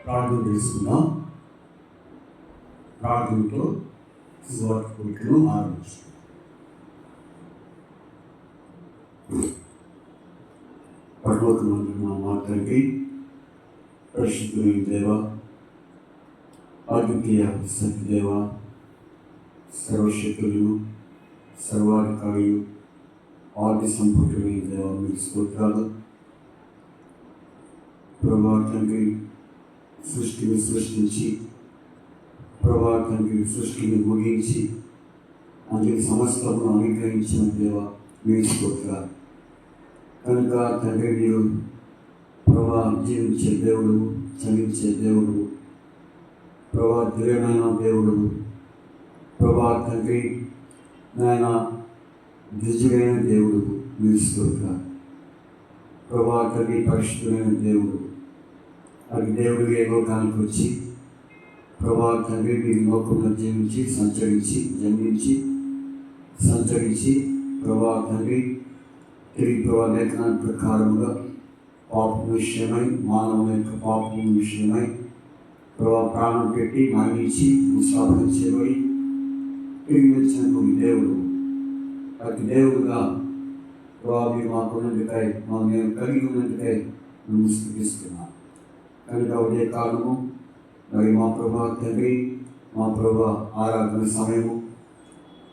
ప్రార్థన చేసుకుందాం. ప్రార్థనతో సువార్త కూడికను ఆరంభిస్తాం. పరలోకమందున్న మా తండ్రి, పరిశుద్ధులైన దేవ, అద్వితీయ సత్యదేవ, సర్వశక్తులు, సర్వాధికారియు, ఆది సంపూర్ణమైన దేవ, మీకు స్తోత్రాలు. ప్రభా తండ్రి, సృష్టిని సృష్టించి, ప్రభా తండ్రి, సృష్టిని ముగించి అందుకు సమస్తమును అనుగ్రహించిన దేవ, మీకు స్తోత్రాలు. కనుక తండ్రి, మీరు ప్రభా జీవించే దేవుడు, చలించే దేవుడు, ప్రభా దివ్యమైన దేవుడు, ప్రభా తండ్రి నాయన నిజమైన దేవుడు, మీకు స్తోత్రాలు. ప్రభా తండ్రి, పరిశుద్ధమైన దేవుడు, అది దేవుడు ఏ లోకానికి వచ్చి ప్రభా తండ్రి మీరు లోకంలో జీవించి సంచరించి జన్మించి సంచరించి ప్రభా తండ్రి తిరిగి ప్రభా లేఖనాల ప్రకారముగా పాపం విషయమై మానవుల యొక్క పాపం విషయమై ప్రభా ప్రాణం పెట్టి మరణించి ముసాఫరం చేయబడి తిరిగి వచ్చినటువంటి దేవుడు, అతి దేవుడుగా ప్రభా మీరు మాకున్నందుకై మేము కలిగి ఉన్నందుకై మేము స్థుతిస్తున్నాం. కనుక ఒకే కాలము మరి మా ప్రభా తండ్రి, మా ప్రభా ఆరాధన సమయము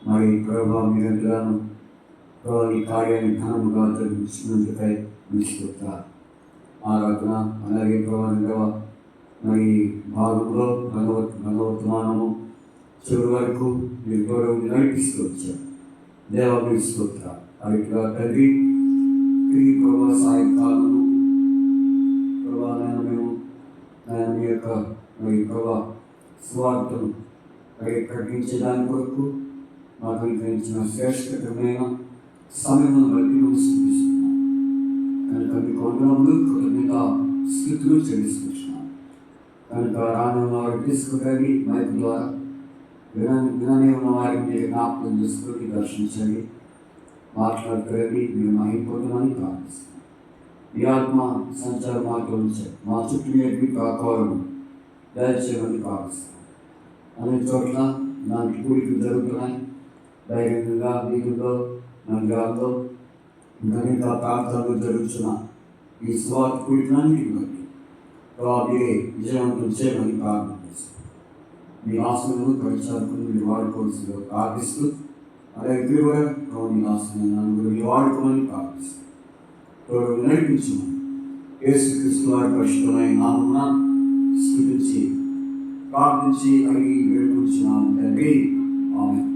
మరి ప్రభా మీరందరూ ప్రభా ఈ కార్యాన్ని ఘనముగా జరిగించినందుకై నిలుచుకుంటారు. ఆరాధన అలాగే ప్రభావ మరి భాగంలో భగవత్మానము చివరి వరకు మీరు గౌరవం నడిపిస్తూ వచ్చారు. దేవ మీకు స్తోత్రాలు. అలా తండ్రి తిరిగి ప్రభా సాయంకాలము ప్రభా మేము మీ యొక్క మరి ప్రభా స్వార్థను మరి ప్రకటించడానికి కొరకు మాకు అనుగ్రహించిన శ్రేష్టకరమైన సమయమును బట్టి మేము స్థుతిస్తున్నాం. కనుక మీకు వందనములు, కృతజ్ఞత స్థుతులు చెల్లిస్తున్నాం. కనుక రానున్న వారిని తీసుకురండి, మైక్ ద్వారా విననే ఉన్న వారిని మీరు జ్ఞాపకం చేసుకొని దర్శించండి, మాట్లాడుతురండి, మీరు మహిమపొందమని ప్రార్థిస్తున్నాం. మీ ఆత్మ సంచార మాటలు ఉంచారు, మా చుట్టూ మీ కాపాలను దయచేయమని ప్రార్థిస్తున్నాం. అనేక చోట్ల ఇలాంటి కూడికలు జరుగుతున్నాయి. బహిరంగంగా వీధుల్లో నగరాల్లో అనేక ప్రాంతాల్లో జరుగుతున్న ఈ స్వార్థ కూడికలన్నిటిని బట్టి మీరే విజయవంతం చేయమని ప్రార్థన చేస్తాం. మీ ఆశలను పరిచారకులు మీరు వాడుకోవాల్సిందిగా ప్రార్థిస్తూ అలాగే కూడా మీ ఆశలను మీరు వాడుకోమని ప్రార్థిస్తాం. నడిపించమని యేసుక్రీస్తు వారి పరిశుద్ధమైన నామమున స్తుతించి ప్రార్థించి అడిగి వేడుకుంటున్నాం తండ్రి, ఆమేన్.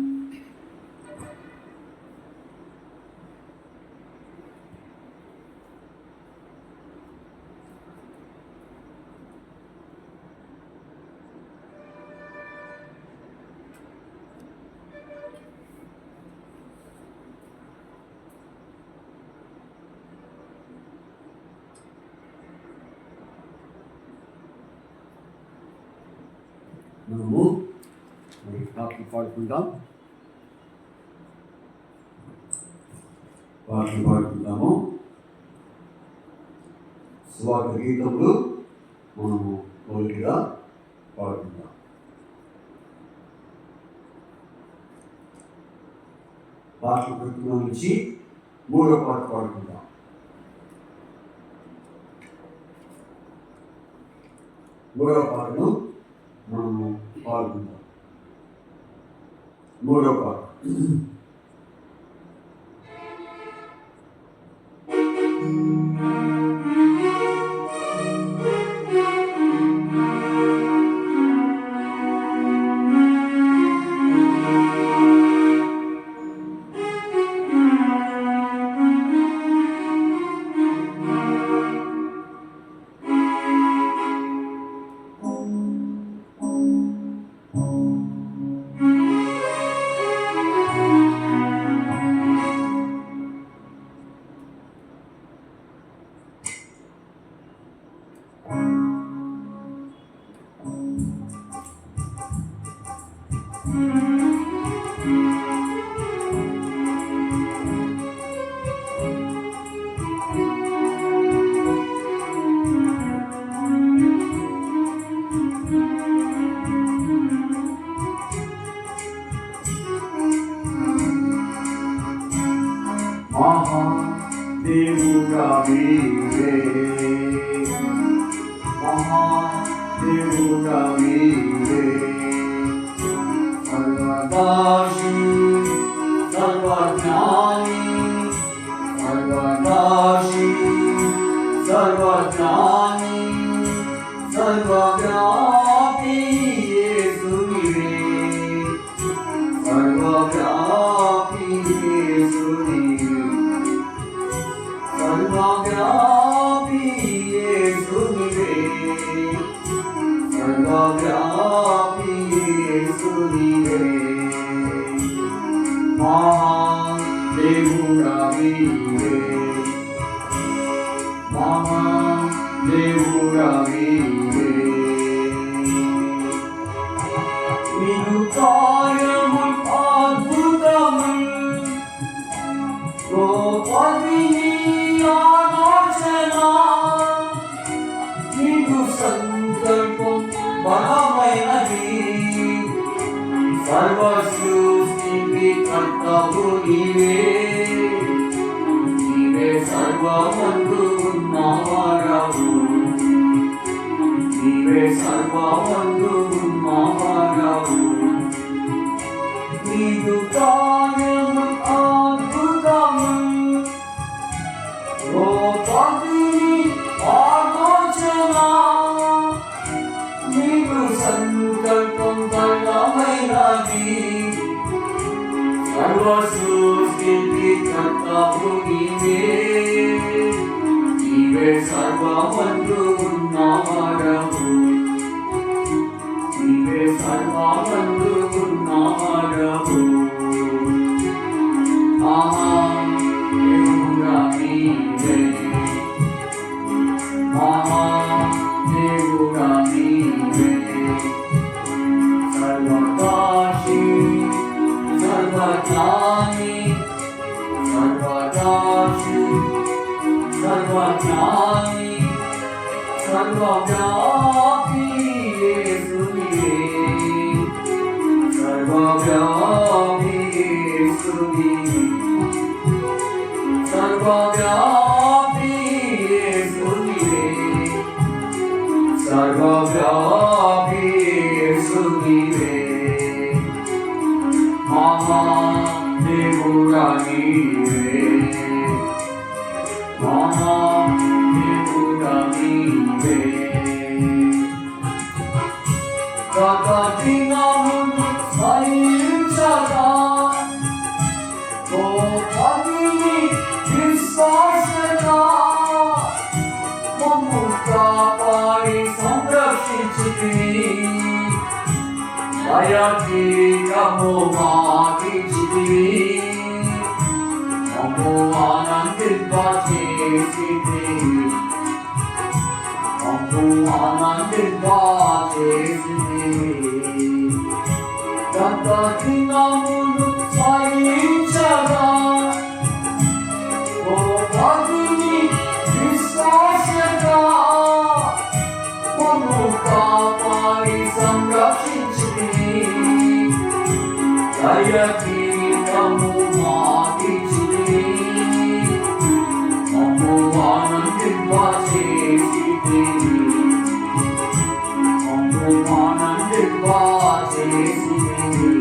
మనము పాటలు పాడుకుందాము. స్వాగత గీతములు మనము మొదటిగా పాడుకుందాం. పాటలు ప్రకటన నుంచి 3వ పాట పాడుకుందాం. మూడవ పాటను మనము పాడుకుందాం. 3వ పాట. మహాదేవుడా నీవే, మహాదేవుడా నీవే, సర్వదాశి సర్వజ్ఞాని, సర్వదాశి సర్వజ్ఞాని, సర్వవ్యాపి యేసు నీవే, సర్వవ్యాపి యేసు నీవే, సర్వవ్యాపి యేసు నీవే, సర్వవ్యాపి యేసు నీవే, మహాదేవుడా నీవే, మహాదేవుడా నీవే, నీదు కార్యము అద్భుతము, గోపదిని ఆలోచన, నీదు సంకల్పం బలమైనది, సర్వ సృష్టికి కర్తవు నీవే, నీవే సర్వమందు ఉన్నవాడవు, నీవే సర్వమందు ఉన్నవాడవు, నీదు కార్యము అద్భుతము, గోపదిని ఆలోచన, నీదు సంకల్పం బలమైనది, సర్వ సృష్టికి కర్తవు నీవే, నీవే సర్వమందు ఉన్నవాడవు, నీవే సర్వమందు ఉన్నవాడవు, మహాదేవుడా నీవే, మహాదేవుడా నీవే, సర్వదాశి సర్వజ్ఞాని, సర్వదాశి సర్వజ్ఞాని, సర్వవ్యాపి యేసు నీవే, సర్వవ్యాపి యేసు నీవే, సర్వవ్యాపి యేసు నీవే, సర్వవ్యాపి యేసు నీవే, మహాదేవుడా నీవే, మహాదేవుడా నీవే, ప్రతిదినము స్మరించగా, గోపదిని విశ్వాసగా, మమ్ము కాపాడి సంరక్షించితివి, దయకీకము మాకిచ్చితివి, మమ్ము ఆనందింపచేసితివి, మమ్ము ఆనందింపచేసితివి, ప్రతిదినమును స్మరించగా, గోపదిని విశ్వాసగా, మమ్ము కాపాడి సంరక్షించితివి, దయకీకము మాకిచ్చితివి, మమ్ము ఆనందింపచేసితివి, మమ్ము ఆనందింపచేసితివి,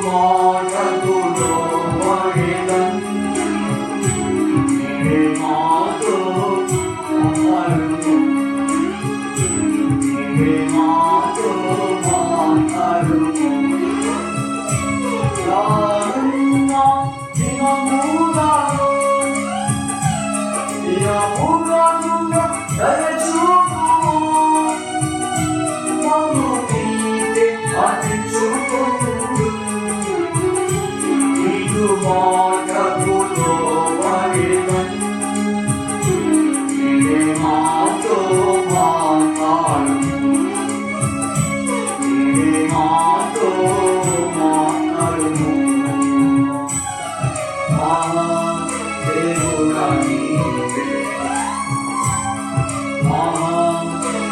మాటకులో వడిదన్ నీవే మాతో మాట్లాడుము నీవే మాతో మాట్లాడుము రానున్న దినములలో దినములను దయచూపుము మమ్ము నీవే అతిచుకొనుము నీదు మాటకులో వడిదన్ నీవే మాతో మాట్లాడుము నీవే మాతో మాట్లాడుము దేవుడా నీవే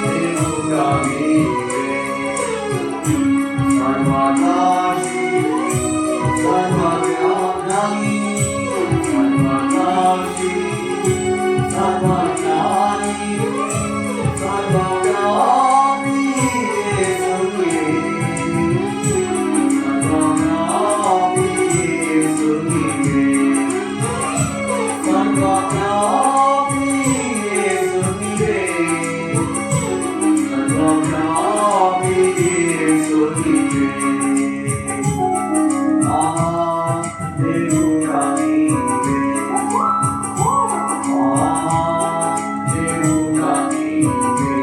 దేవుడా నీవే సర్వనాశి సర్వజ్ఞాని సర్వనాశి సర్వజ్ఞాని సర్వవ్యాపి యేసువే సర్వవ్యాపి యేసువే సర్వవ్యాపి యేసువే సర్వవ్యాపి యేసువే దేవుడా నీవే దేవుడా నీవే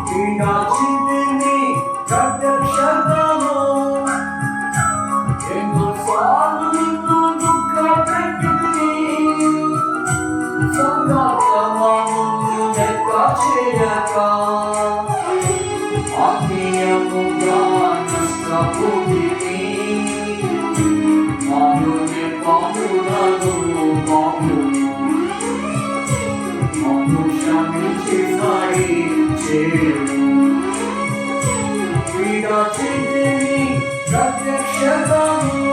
వినాచింతిని ప్రత్యక్షతలో ఎన్నోసార్లు నిన్ను దుఃఖపెట్టితిని సంఘాతమమును లెక్క చేయక ఆత్మీయముగా నష్టపోతిని మానుని పాములను పామును మమ్ము క్షమించి సాయి చేయుము వినాచింతిని ప్రత్యక్షతను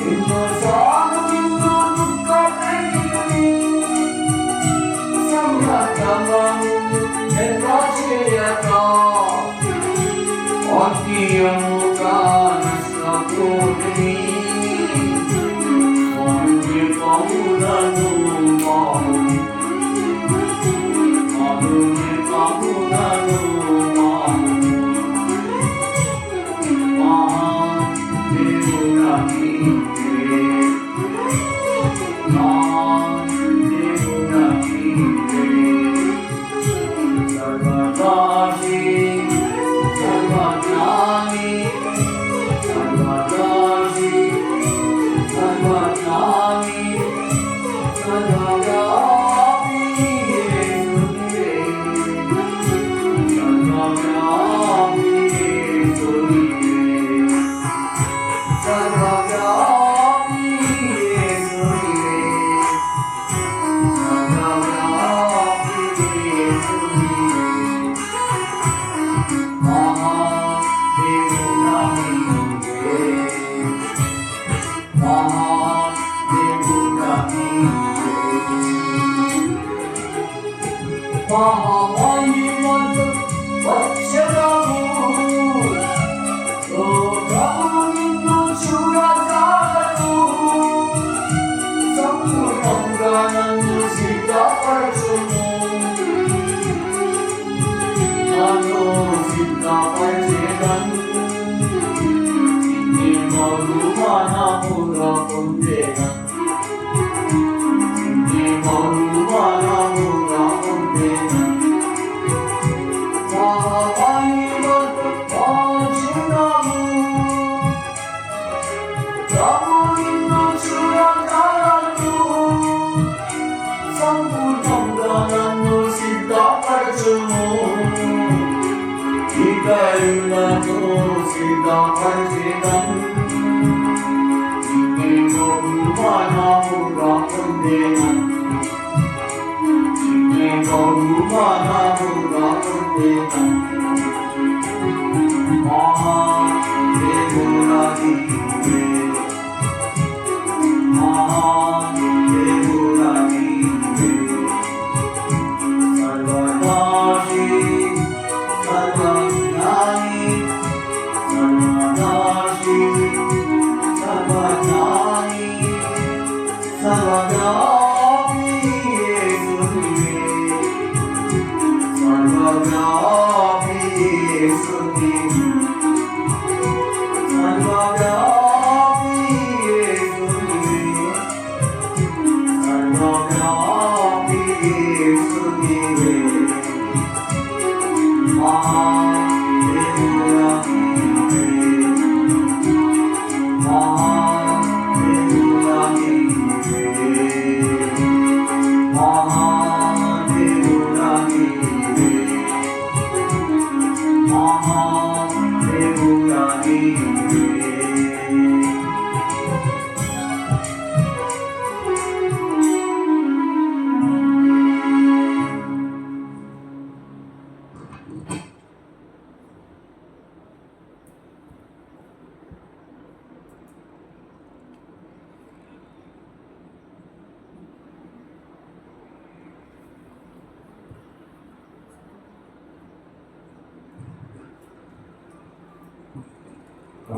ఎన్నోసార్లు నిన్ను దుఃఖపెట్టితిని సంఘాతమమును లెక్క చేయక ఆత్మీయముగా నష్టపోతిని మానుని పాములను పామును మానుని పాములను పామును దేవుడా నీవే దేవుడా నీవే సర్వనాశి సర్వజ్ఞాని సర్వనాశి సర్వజ్ఞాని సర్వవ్యాపి యేసువే సర్వవ్యాపి యేసువే సర్వవ్యాపి యేసువే సర్వవ్యాపి యేసువే దేవుడా నీవే దేవుడా నీవే మహామహిమతో వచ్చెదము లోకము నిన్ను చూడజాలదు సంపూర్ణంగా నన్ను సిద్ధపరచుము నన్ను సిద్ధపరచెదను నీ బహుమానముగా పొందెదను నీ బహుమానముగా పొందెదను మహామహిమతో వచ్చెదము ప్రభు నిన్ను చూడజాలదు సంపూర్ణంగా నన్ను సిద్ధపరచుము ఇతరులను సిద్ధపరచెదను నీ బహుమానముగా పొందెదను నీ బహుమానముగా పొందెదను దేవుడా నీవే దేవుడా నీవే సర్వనాశి సర్వజ్ఞాని సర్వ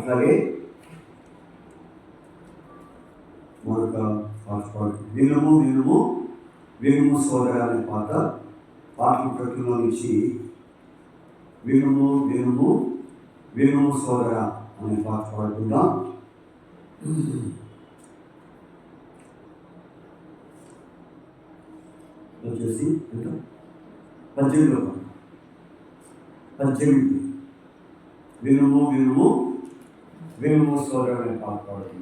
అట్లాగే మరొక పాట పాడుతుంది. వినుము వినుము వినుము సోదర అనే పాటల ప్రకటనలో నుంచి వినుము వినుము వినుము సోదర అనే పాట పాడుకుందాం. వచ్చేసి 18 వినుము వినుము వినుము సోదర అనే పాట పాడుకుందాం.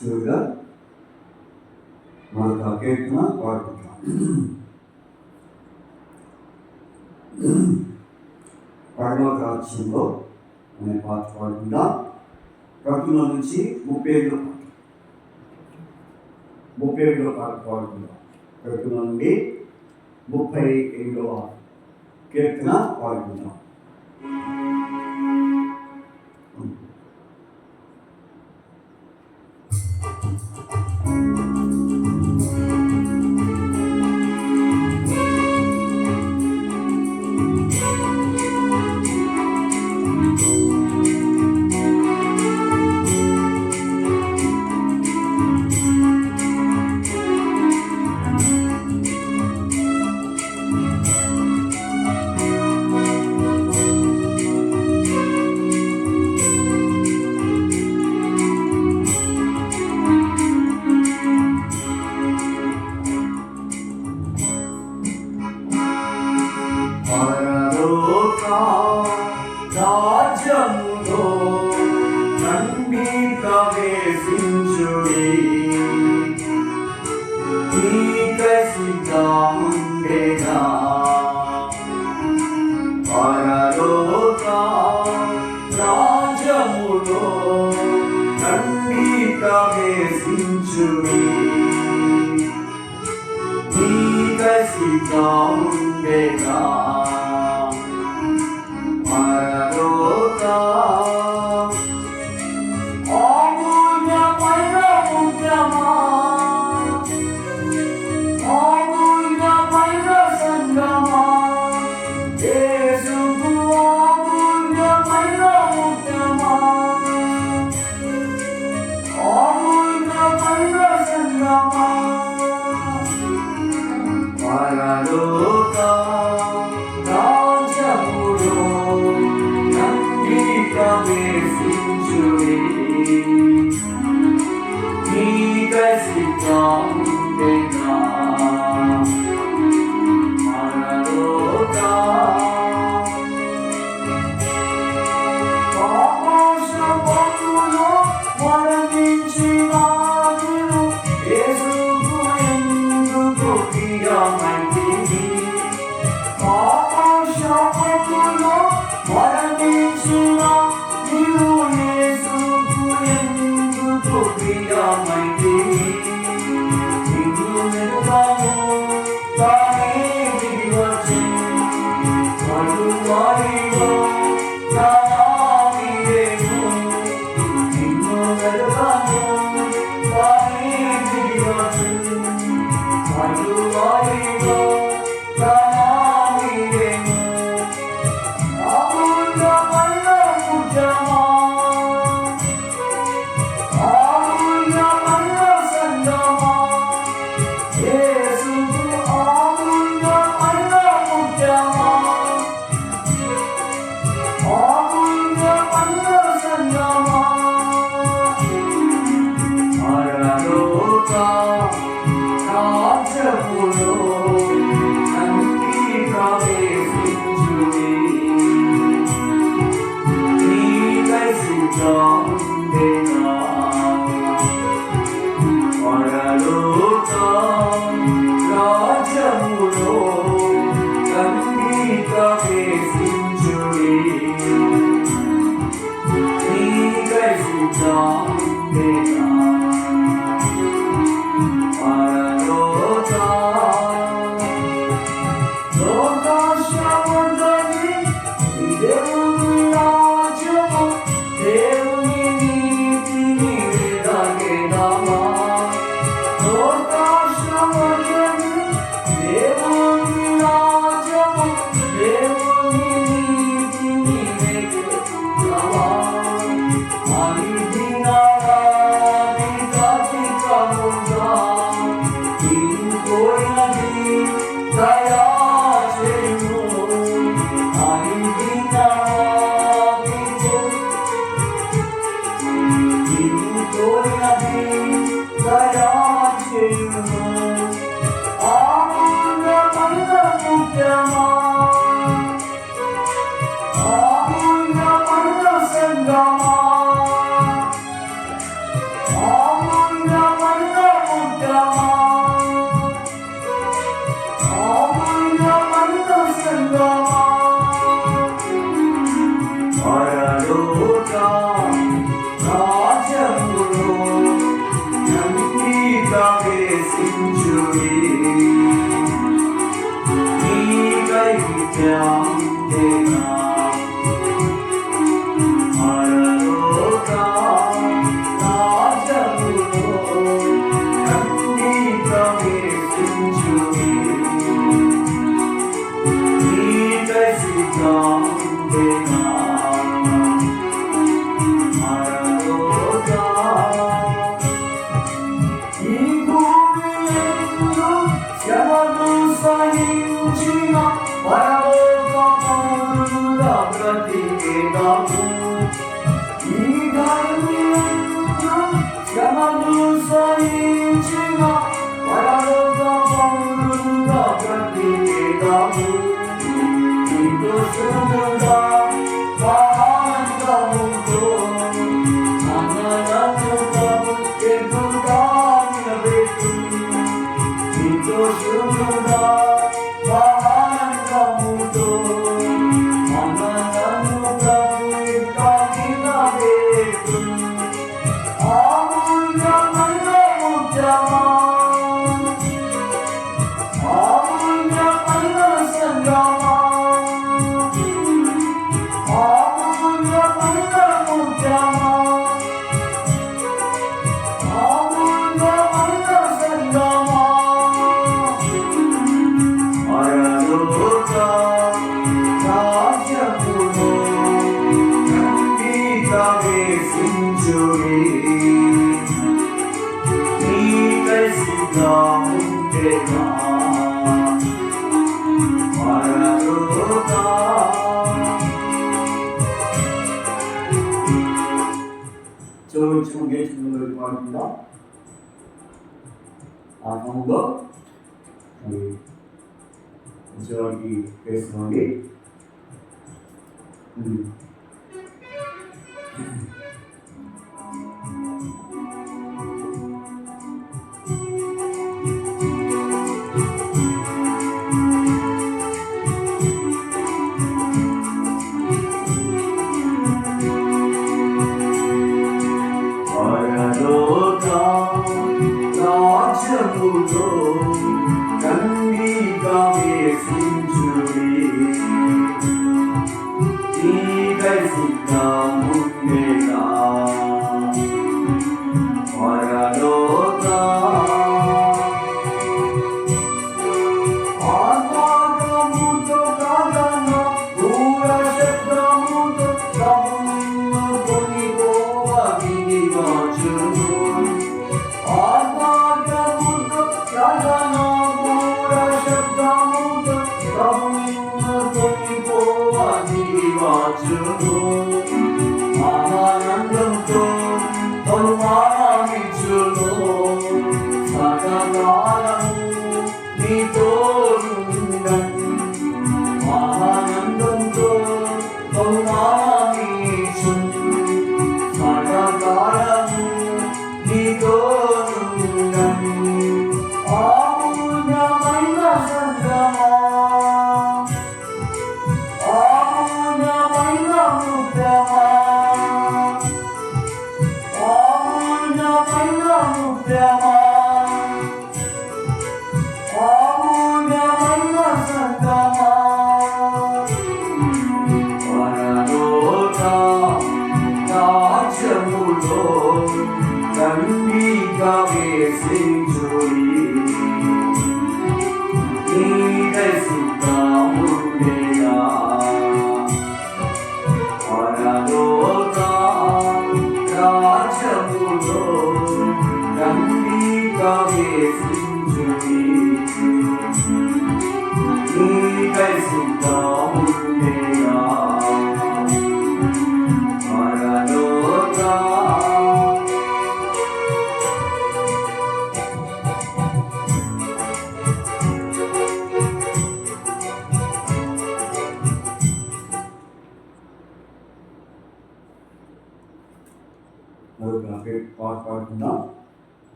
చివరిగా మరొక కీర్తన పాడుకుంటాం. పరలోక రాజ్యంలో అనే పాట పాడుకుందా. ప్రకటన నుంచి 37 పాట పాడుకుందాం. ప్రకటన నుండి 38వ కీర్తన పాడుకుందాం. రాజ్యములో నంది ప్రవేశించుడి, నీకసిద్ధముండెగా పరలోక రాజ్యములో నంది ప్రవేశించుడి, నీకసిద్ధముండెగా ఆ క్రమంలో మరి ఉద్యోగానికి వేసుకోండి. ఆనందంతో బహుమానించును సదాకాలము నీతో ఆనందంతో బహుమానించును సదాకాలము నీతో ఆమూల్యమైన సంగమా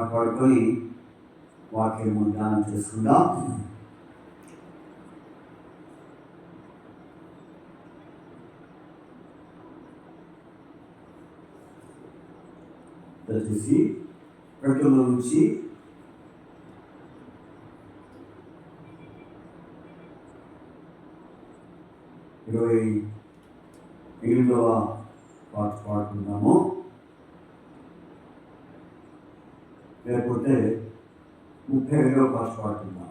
పాడుకొని వాక్యము ధ్యానం చేసుకుందాం. దయచేసి ప్రకటనలో నుంచి 28వ పాట పాడుకుందాము. లేకపోతే 32వ పాట పాడుకుందాం.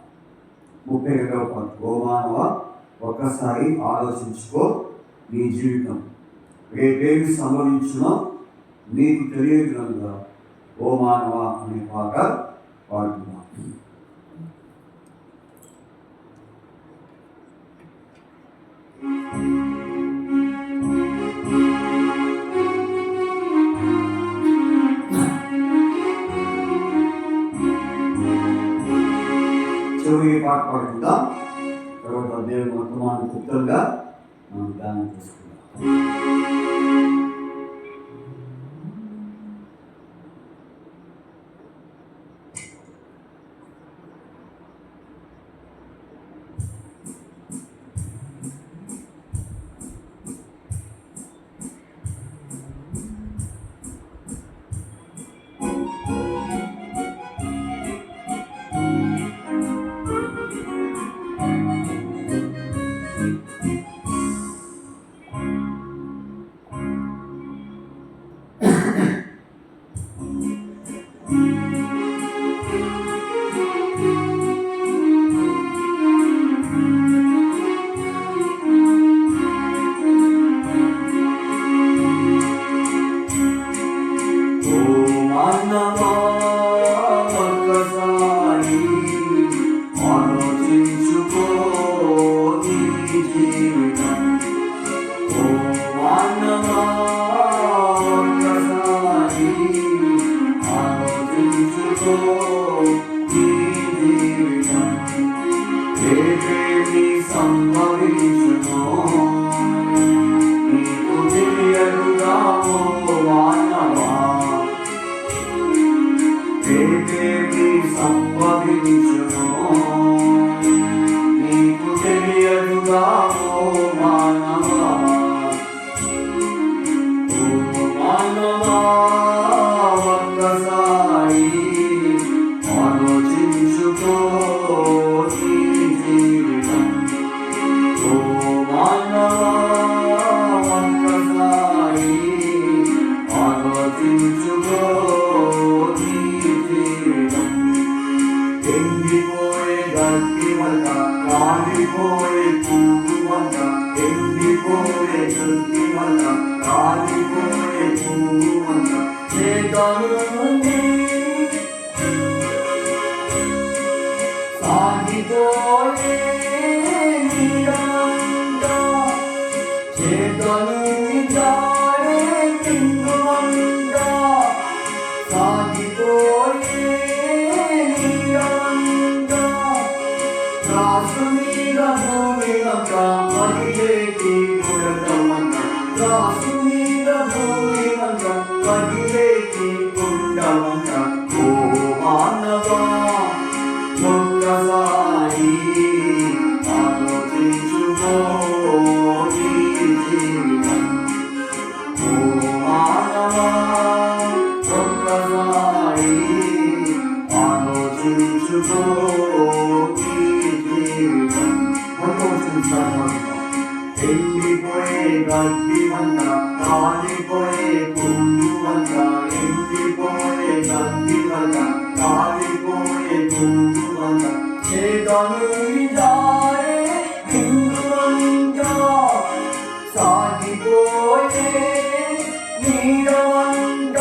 32వ పాట. ఓ మానవ, ఒక్కసారి ఆలోచించుకో, నీ జీవితం రేపేమి సంభవించునో నీకు తెలియదు కనుక ఓ మానవ అనే పాట పాడుకుందాం. చివరి పాట పాడుకుందాం. తర్వాత దేవుని వర్తమానం క్లుప్తంగా మనం ధ్యానం చేసుకుందాం. ఏమేమి సంభవించునో నీకు తెలియదుగా ఓ మానవా. ఓ మానవా, ఒక్కసారి ఆలోచించుకో నీ జీవితం. ఓ మానవా, ఒక్కసారి ఆలోచించుకో నీ జీవితం. ఎండిపోయే గడ్డి వల్ల, కాలిపోయే పువ్వు వల్ల, ఎండిపోయే గడ్డి వల్ల, కాలిపోయే పువ్వు వల్ల చేతనుంది సాగిపోయే నీరంట, చేతనుంది జారే కిందువంట, సాగిపోయే నీరంట. రాసు మీద భూమివంక మహిళకి గుడవంక, రాసు మీద భూమివంక మహిళకి గుండవంక. ఓ మానవా, ఒక్కసారి ఆలోచించుకో నీ జీవితం. ఓ మానవా, ఒక్కసారి ఆలోచించుకో నీ జీవితం. ఎండిపోయే గడ్డి వల్ల, కాలిపోయే పువ్వు వల్ల, ఎండిపోయే గడ్డి వల్ల, కాలిపోయే పువ్వు వల్ల చేతనుంది జారే కిందువంట, సాగిపోయే నీడవంట,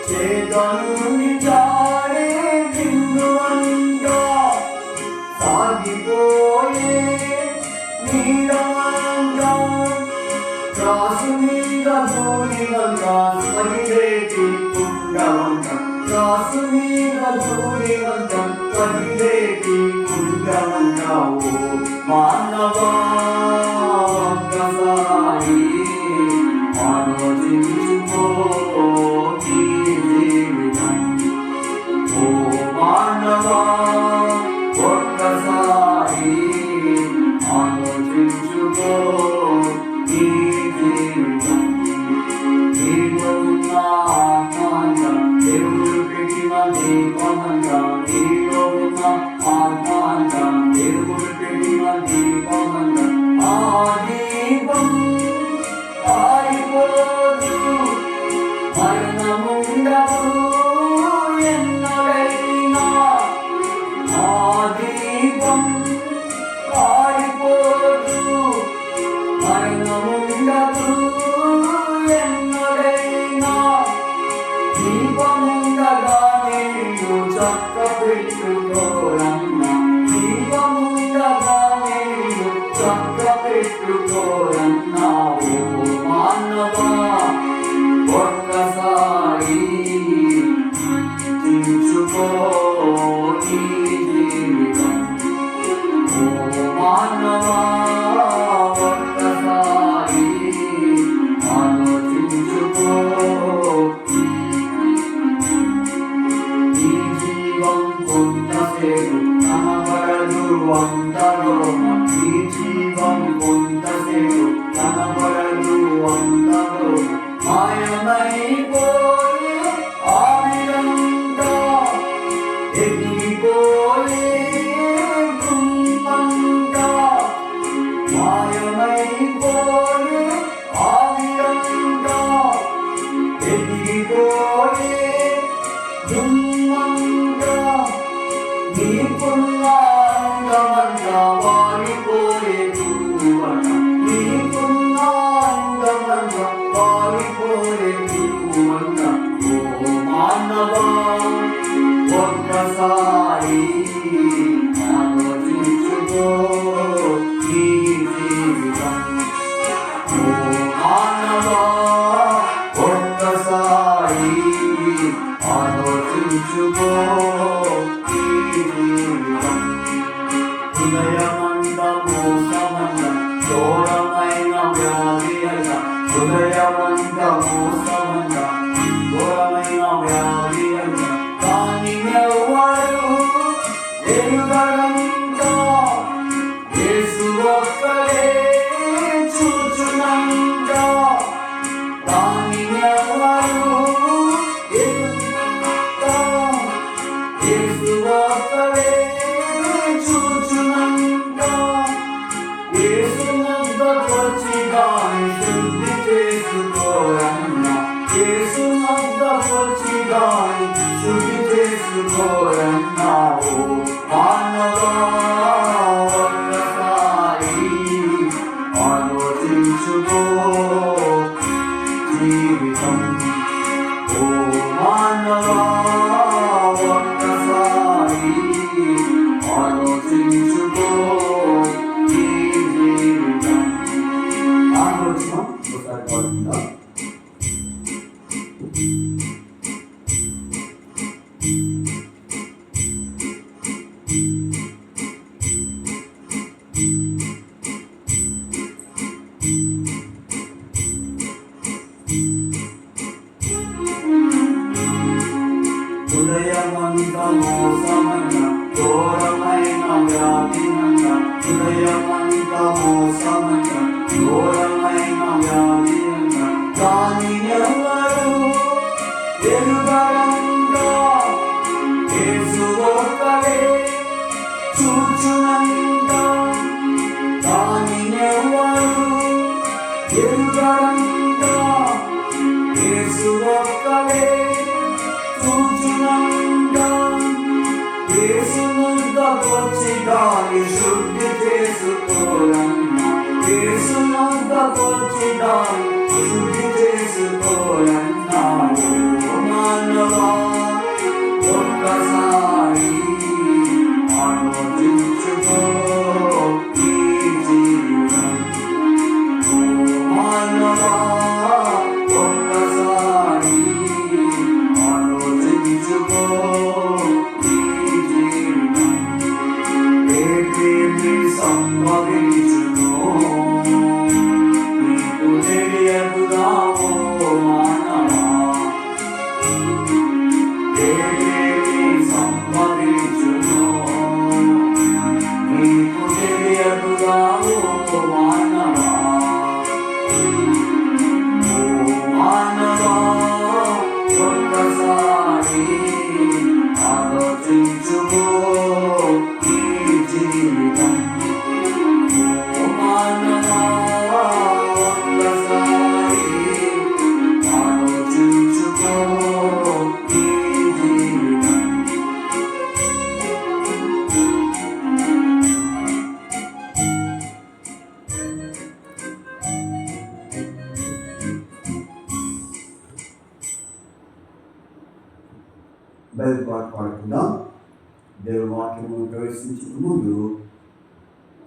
చేతనుంది జారే కిందువంట, సాగిపోయే నీడవంట. రాసు మీద ధూళివంక మహిళకి గుండవంక, రాసు మీద ధూళివంక మహిళకి గుండవంక. ఓ మానవా, ఒక్కసారి ఆలోచించుకో నీ జీవితం. ఓ మానవా, ఒక్కసారి ఆలోచించుకో నీ జీవితం. నీలో ఉన్న ఆత్మంత దేవుడు పెట్టిన దీపమంత, నీలో ఉన్న ఆత్మంత దేవుడు పెట్టిన దీపమంత. ఆ దీపం ఆరిపోదు, మరణముండదు ఎన్నడైనా. ఆ దీపం ఆరిపోదు, మరణముండదు ఎన్నడైనా. దీపముండగానే నీవు చక్క పెట్టుకోరన్నా, దీపముండగానే నీవు చక్క పెట్టుకోరన్నా. ఓ మానవా, ఒక్కసారి చించుకో నీ జీవితం. ఓ మానవా, ఒక్కసారి ఆలోచించుకో. ఈ జీవం కొంతసేపు కనబడదు అంతలోన, ఈ జీవం కొంతసేపు కనబడదు అంతలోన, మాయమైపోయే ఆవిరంట, ఎగిరిపోయే గుమ్మంట, మాయమైపోయే ఆవిరంట, ఎగిరిపోయే గుమ్మంట. నీకున్న అందమంత వారిపోయే పువ్వంట, నీకున్న అందమంత వారిపోయే పువ్వంట. ఓ మానవా, ఒక్కసారి ఆలోచించుకో నీ జీవితం. ఓ మానవా, ఒక్కసారి ఆలోచించుకో నీ జీవితం. హృదయమంత మోసమంత ఘోరమైన వ్యాధి అయ్యా, హృదయమంత మోసమంత ఘోరమైన వ్యాధి అయ్యా. యేసునందపరిచి దాని శుద్ధి చేసుకోరన్నావు మానవా ఒక్కసారి ఆలోచించుకో జీవితం ఓ మానవా ఒక్కసారి ఆలోచించుకో ఈ జీవితం ఆలోచన ఒకసారి పడుతుందా ఉదయమంత మోసమన్న ఘోరమైన వ్యాధినంత ఉదయమంత మోసమన్న ఘోరమైన వ్యాధినంత దాని ఎవరు ఎరుగరంగా యేసు ఒక్కడే చూచునంత దాని ఎవరు ఎరుగరంగా యేసు ఒక్కడే యేసునందపరిచి దాని శుద్ధి చేసుకోరన్నా యేసునందపరిచి దాని శుద్ధి చేసుకోరన్నావు మానవా ఒక్కసారి ఆలోచించుకో ఈ జీవితం మానవా ఒక్కసారి ఆలోచించుకో సంభవించును నీకు తెలియదుగా ఓ మానవా ఏమేమి సంభవించును నీకు తెలియదుగా ఓ మానవా ఓ మానవా ఒక్కసారి ఆలోచించుకో ఈ జీవితం మానవా ఒక్కసారి ఆలోచించుకో ఈ జీవితం బైబిల్ పాట పాడుకుందాం దేవుని వాక్యము ప్రవేశించక ముందు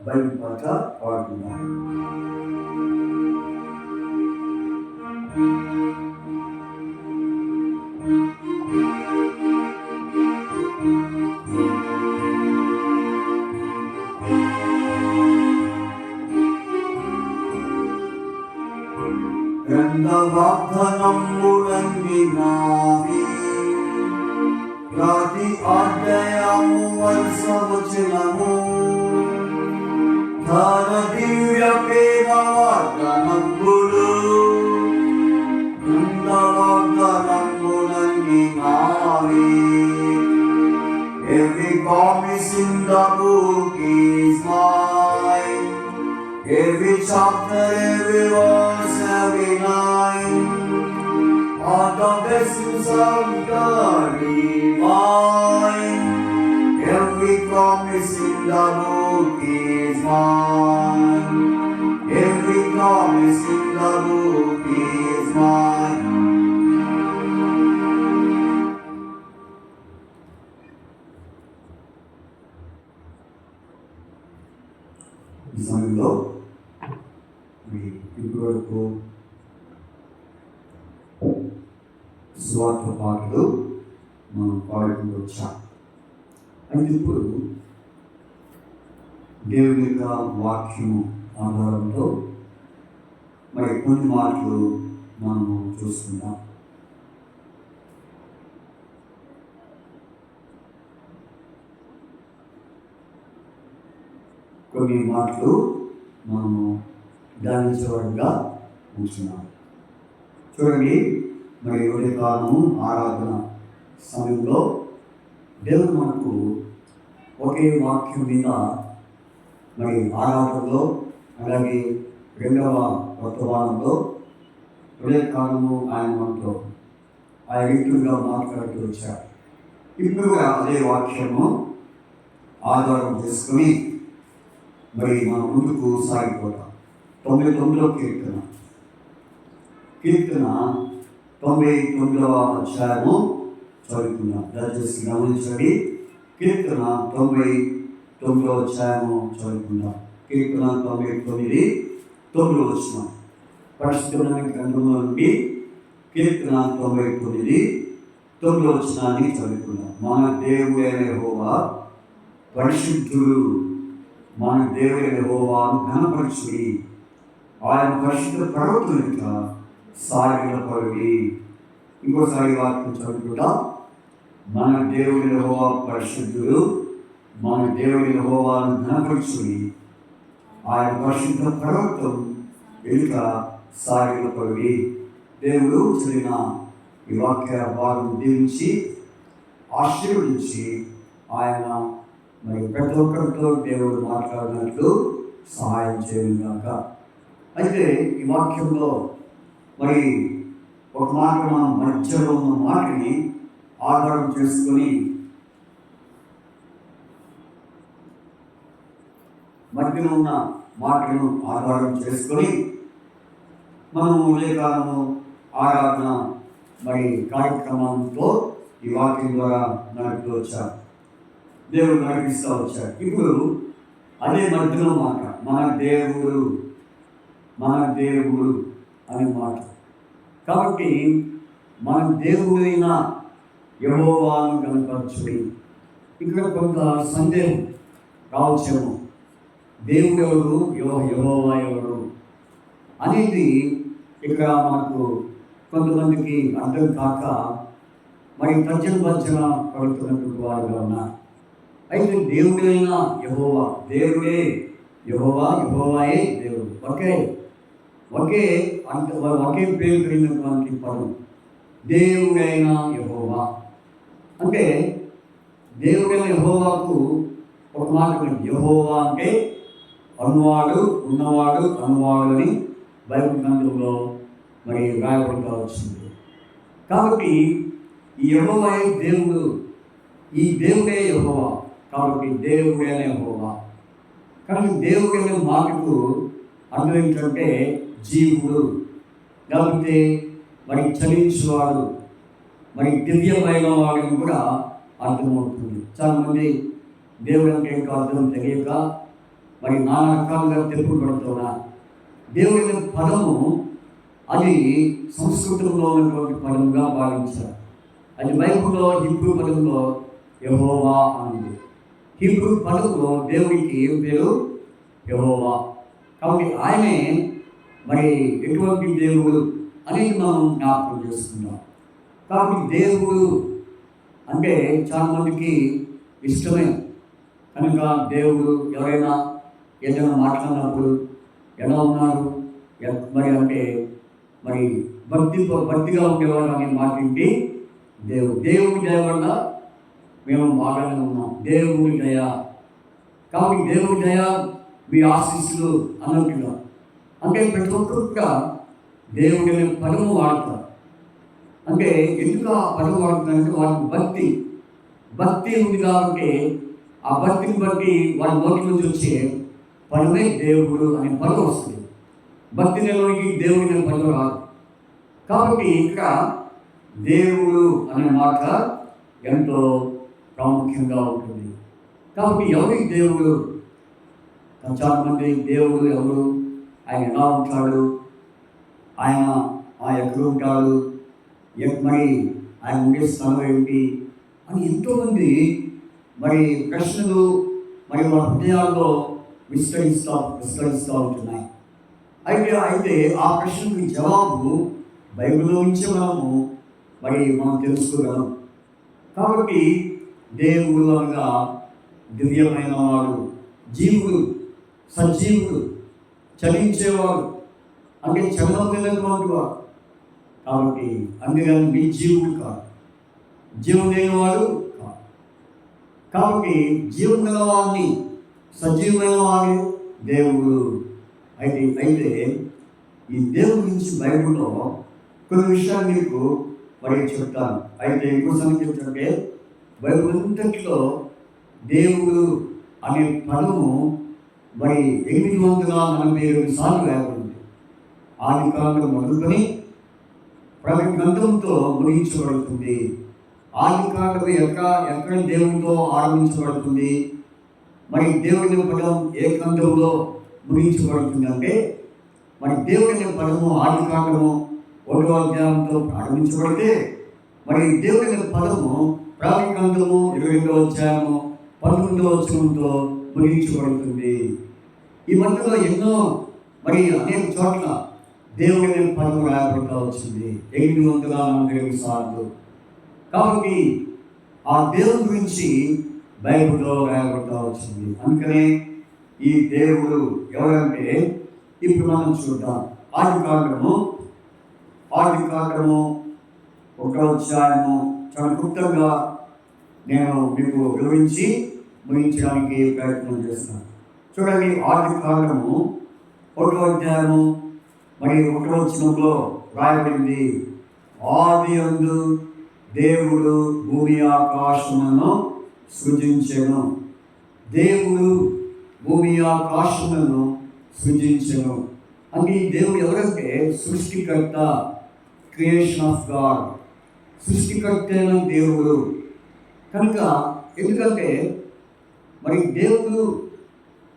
బైబిల్ పాట పాడుకుందాం గ్రంథ వాగ్దానములన్నీ నావి ప్రతి అధ్యాయము వరుస వచనము ధన దివ్య ప్రేమ వాగ్దానములు గ్రంథ వాగ్దానములన్నీ నావి Every promise in the book is mine. Every chapter, every verse, every line are the blessings of God divine. Every promise in the book is mine. Every promise in the book is mine. ఈ సమయంలో ఇప్పటివరకు స్వార్థ పాటలు మనం పాడుకుంటూ వచ్చాం. అయితే ఇప్పుడు దేవుని యొక్క వాక్యము ఆధారంతో మరి కొన్ని మాటలు మనము చూసుకుందాం. కొన్ని మాటలు మనము ధ్యానించేవాడుగా ఉంటున్నాం. చూడండి, మరి ఉదయకాలము ఆరాధన సమయంలో దేవుడు మనకు ఒకే వాక్యం మీద మరి ఆరాధనలో, అలాగే రెండవ వర్తమానంలో ఉదయకాలము ఆయన మనతో ఆ వ్యక్తులుగా మాట్లాడుతూ వచ్చారు. ఇప్పుడు అదే వాక్యము ఆధారం చేసుకుని మరి మనం ముందుకు సాగిపోతాం. 99వ కీర్తన 99వ అధ్యాయము చదువుకుందాం. దయచేసి గమనించండి. కీర్తన 99వ అధ్యాయము చదువుకుందాం. కీర్తన 99 9వ వచనం. పరిశుద్ధమైన గ్రంథంలో నుండి కీర్తన 99 9వ వచనాన్ని చదువుకుందాం. మన దేవుడైన యెహోవా పరిశుద్ధుడు, మన దేవుడైన యెహోవాను ఘనపరచుడి, ఆయన పరిశుద్ధ పర్వతం యొక్క సాగిలపడి. ఇంకోసారి వాక్యం చదువుకుంటాం. మన దేవుడైన యెహోవా పరిశుద్ధుడు, మన దేవుడైన యెహోవాను ఘనపరచుడి, ఆయన పరిశుద్ధ పర్వతం వెనుక సాగిలపడి. దేవుడు చదివిన ఈ వాక్య భాగం దీవించి ఆశీర్వదించి ఆయన మరి ప్రతి ఒక్కరితో దేవుడు మాట్లాడినట్లు సహాయం చేయగాక. అయితే ఈ వాక్యంలో మరి ఒక మాట మనం మధ్యలో ఉన్న మాటని ఆధారం చేసుకొని మధ్యలో ఉన్న మాటలను ఆధారం చేసుకొని మనము ఉదయకాలము ఆరాధన మరి కార్యక్రమంతో ఈ వాక్యం ద్వారా నడుపుతూ వచ్చారు. దేవుడు నడిపిస్తూ వచ్చారు. ఇప్పుడు అదే మధ్యలో మాట మన దేవుడు అనే మాట. కాబట్టి మన దేవుడైన యెహోవాను కనపరచుడి. ఇక్కడ కొంత సందేహం రావచ్చేమో, దేవుడు ఎవరు, యెహోవా ఎవరు అనేది ఇక్కడ మనకు కొంతమందికి అర్థం కాక మరి తర్జన భర్జన పడుతున్నటువంటి వారుగా ఉన్నారు. అయితే దేవుడైన యెహోవా, దేవుడే యెహోవా, యెహోవాయే దేవుడు. ఒకే పేరు కలిగినటువంటి పదం దేవుడైన యెహోవా. అంటే దేవుడైన యెహోవాకు ఒక మాట, యెహోవా అంటే ఉన్నవాడు అని బైబిల్ గ్రంథంలో మరి రాయబడుతూ వచ్చింది. కాబట్టి ఈ యెహోవాయే దేవుడు, ఈ దేవుడే యెహోవా. కాబట్టి దేవుడైన యెహోవా. కానీ దేవుడైన మాటకు అర్థం ఏంటంటే జీవుడు, లేకపోతే మరి చలించేవాడు, మరి దివ్యమైన వాడిని కూడా అర్థమవుతుంది. చాలామంది దేవుడు అంటే ఇంకా అర్థం తెలియక మరి నానా రకాలుగా తెప్పులు పడుతున్నా. దేవుడి పదము అది సంస్కృతంలో ఉన్నటువంటి పదంగా భావించారు. అది బైబిల్లో హిబ్రూ పదంలో యెహోవా అని. హిబ్రూ పదంలో దేవుడికి ఏం పేరు? యెహోవా. కాబట్టి ఆయనే మరి ఎటువంటి దేవుడు అనేది మనం జ్ఞాపకం చేసుకుందాం. కాబట్టి దేవుడు అంటే చాలామందికి ఇష్టమే. కనుక దేవుడు ఎవరైనా ఏదైనా మాట్లాడినప్పుడు ఎలా ఉన్నారు మరి అంటే మరి భక్తిగా ఉండేవాడు అనే మాట ఏంటి? దేవుడి దయ వల్ల మేము బాగానే ఉన్నాం. దేవుడి దయ. కాబట్టి దేవుడి దయ మీ ఆశీస్సులు అన్నట్టుగా అంటే ప్రతి ఒక్కరుగా దేవుడి పదము వాడతారు. అంటే ఎందుకు ఆ పదం వాడుతున్నారంటే వాళ్ళకి భక్తి ఉంది. కాబట్టి ఆ భక్తిని బట్టి వాళ్ళ నోటి నుంచి వచ్చే పదమే దేవుడు అనే పదం వస్తుంది. భక్తి నెలలోకి దేవుడి అనే పదం రాదు. కాబట్టి ఇక్కడ దేవుడు అనే మాట ఎంతో ప్రాముఖ్యంగా ఉంటుంది. కాబట్టి ఎవరికి దేవుడు? చాలామంది దేవుడు ఎవరు, ఆయన ఎలా ఉంటాడు, ఆయన ఎక్కడ ఉంటాడు, మరి ఆయన ఉండే స్థలం ఏంటి అని ఎంతోమంది మరి ప్రశ్నలు మరి వాళ్ళ హృదయాల్లో విస్తరిస్తూ ఉంటున్నాయి. అయితే ఆ ప్రశ్నకి జవాబు బైబిల్లో నుంచి మనం తెలుసుకోగలం. కాబట్టి దేవుడు అనగా దివ్యమైన వాడు, జీవుడు, సజీవుడు, చలించేవాడు, అంటే చలనం లేనటువంటి వాడు. కాబట్టి అందుకని మీ జీవుడు కాదు, జీవం లేనివాడు కాదు. కాబట్టి జీవం గలవాడిని, సజీవమైన వాడు దేవుడు. అయితే ఈ దేవుడి నుంచి బైబిల్లో కొన్ని విషయాలు మీకు మరి చెప్తాను. అయితే ఇంకో సంగతి ఏంటంటే బైబిల్ అంతట్లో దేవుడు అనే పదము మరి 847 సార్లు రాయబడింది. ఆది కాండం మొదలుకొని ప్రతి గ్రంథంతో ముగించబడుతుంది. ఆది కాండం ఎక్కడ దేవునితో ఆరంభించబడుతుంది, మరి దేవుని పదం ఏ గ్రంథంలో ముగించబడుతుంది అంటే, మరి దేవుని పదము ఆది కాండము 1వ అధ్యాయంతో ప్రారంభించబడితే, మరి దేవుని పదము ప్రకటన గ్రంథము 22వ అధ్యాయము 19వ వచనంతో ముగించబడుతుంది. ఈ మధ్యలో ఎన్నో మరి అనేక చోట్ల దేవుని పదము రాయబడుతూ వచ్చింది 847 సార్లు. కాబట్టి ఆ దేవుని గురించి బైబిల్లో రాయబడుతూ వచ్చింది. అందుకనే ఈ దేవుడు ఎవరంటే, ఇప్పుడు మనం చూద్దాం. ఆది కాండము 1వ అధ్యాయము చాలా క్లుప్తంగా నేను మీకు వివరించి ముగించడానికి ప్రయత్నం చేస్తాను. చూడండి, ఆది కాండము 1వ అధ్యాయము మరి 1వ వచనంలో రాయబడింది, ఆదియందు దేవుడు భూమి ఆకాశములను సృజించెను. దేవుడు భూమి ఆకాశములను సృజించెను. అంటే ఈ దేవుడు ఎవరంటే సృష్టికర్త, క్రియేషన్ ఆఫ్ గాడ్, సృష్టికర్త అయిన దేవుడు. కనుక ఎందుకంటే మరి దేవుడు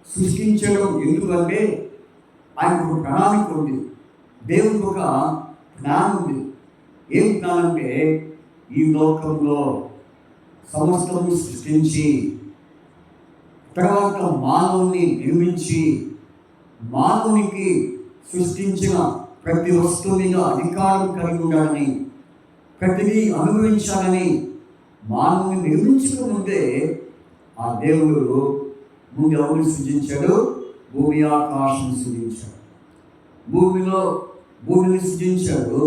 సృష్టించడం ఎందుకంటే ఆయనకు ఒక ప్రణాళిక ఉంది, దేవుడికి ఒక జ్ఞానం ఉంది. ఏం జ్ఞానం అంటే, ఈ లోకంలో సమస్తము సృష్టించి తర్వాత మానవుని నిర్మించి మానవునికి సృష్టించిన ప్రతి వస్తువు మీద అధికారం కలిగి ఉండాలని, ప్రతిదీ అనుభవించాలని మానవుని నిర్మించక ముందే ఆ దేవుడు ముందు ఎవరిని సృజించాడు? భూమి ఆకాశం సృజించాడు. భూమిని సృజించాడు.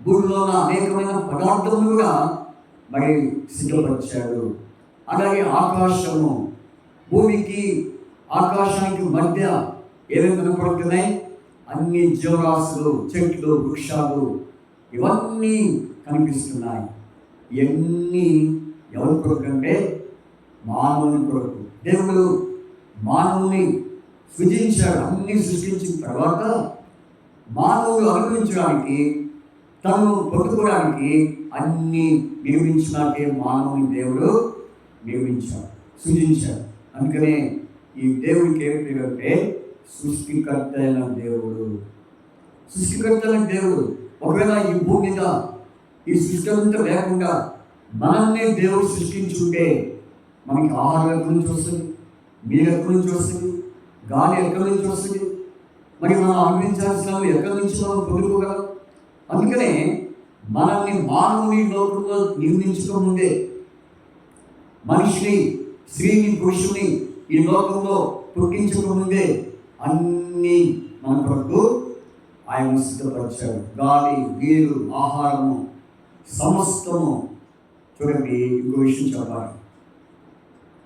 భూమిలో ఉన్న అనేకమైన పదార్థములు కూడా మరి సిద్ధపరిచాడు. అలాగే ఆకాశము, భూమికి ఆకాశానికి మధ్య ఏమేమి కనపడుతున్నాయి? అన్ని జీవరాశులు, చెట్లు, వృక్షాలు ఇవన్నీ కనిపిస్తున్నాయి. ఇవన్నీ ఎవరి కొరకు అంటే మానవుని కొరకు. దేవుడు మానవుని సృజించాడు. అన్ని సృష్టించిన తర్వాత మానవుడు అనుభవించడానికి, తను పొందుకోవడానికి అన్ని నిర్మించినాకే మానవుని దేవుడు నిర్మించాడు, సృజించాడు. అందుకనే ఈ దేవుడికి ఏం పేరు అంటే సృష్టికర్త అయిన దేవుడు. సృష్టికర్త అయిన దేవుడు. ఒకవేళ ఈ భూమి మీద ఈ సృష్టి అంతా లేకుండా మనల్ని దేవుడు సృష్టించుంటే మనకి ఆహారం ఎక్కడి నుంచి వస్తుంది, నీరు ఎక్కడి నుంచి వస్తుంది, గాలి ఎక్కడి నుంచి వస్తుంది, మరి మనం అనుభవించాల్సిన ఎక్కడి నుంచి మనం పొందుకోగలం? అందుకనే మనల్ని మానవుని లోకంలో నిర్మించకముందే, మనిషిని, స్త్రీని, పురుషుని ఈ లోకంలో పుట్టించకముందే అన్నీ మన కొరకు ఆయన సిద్ధపరిచాడు. గాలి, నీరు, ఆహారము సమస్తము. చూడండి, ఇంకో విషయం చెప్పాలి.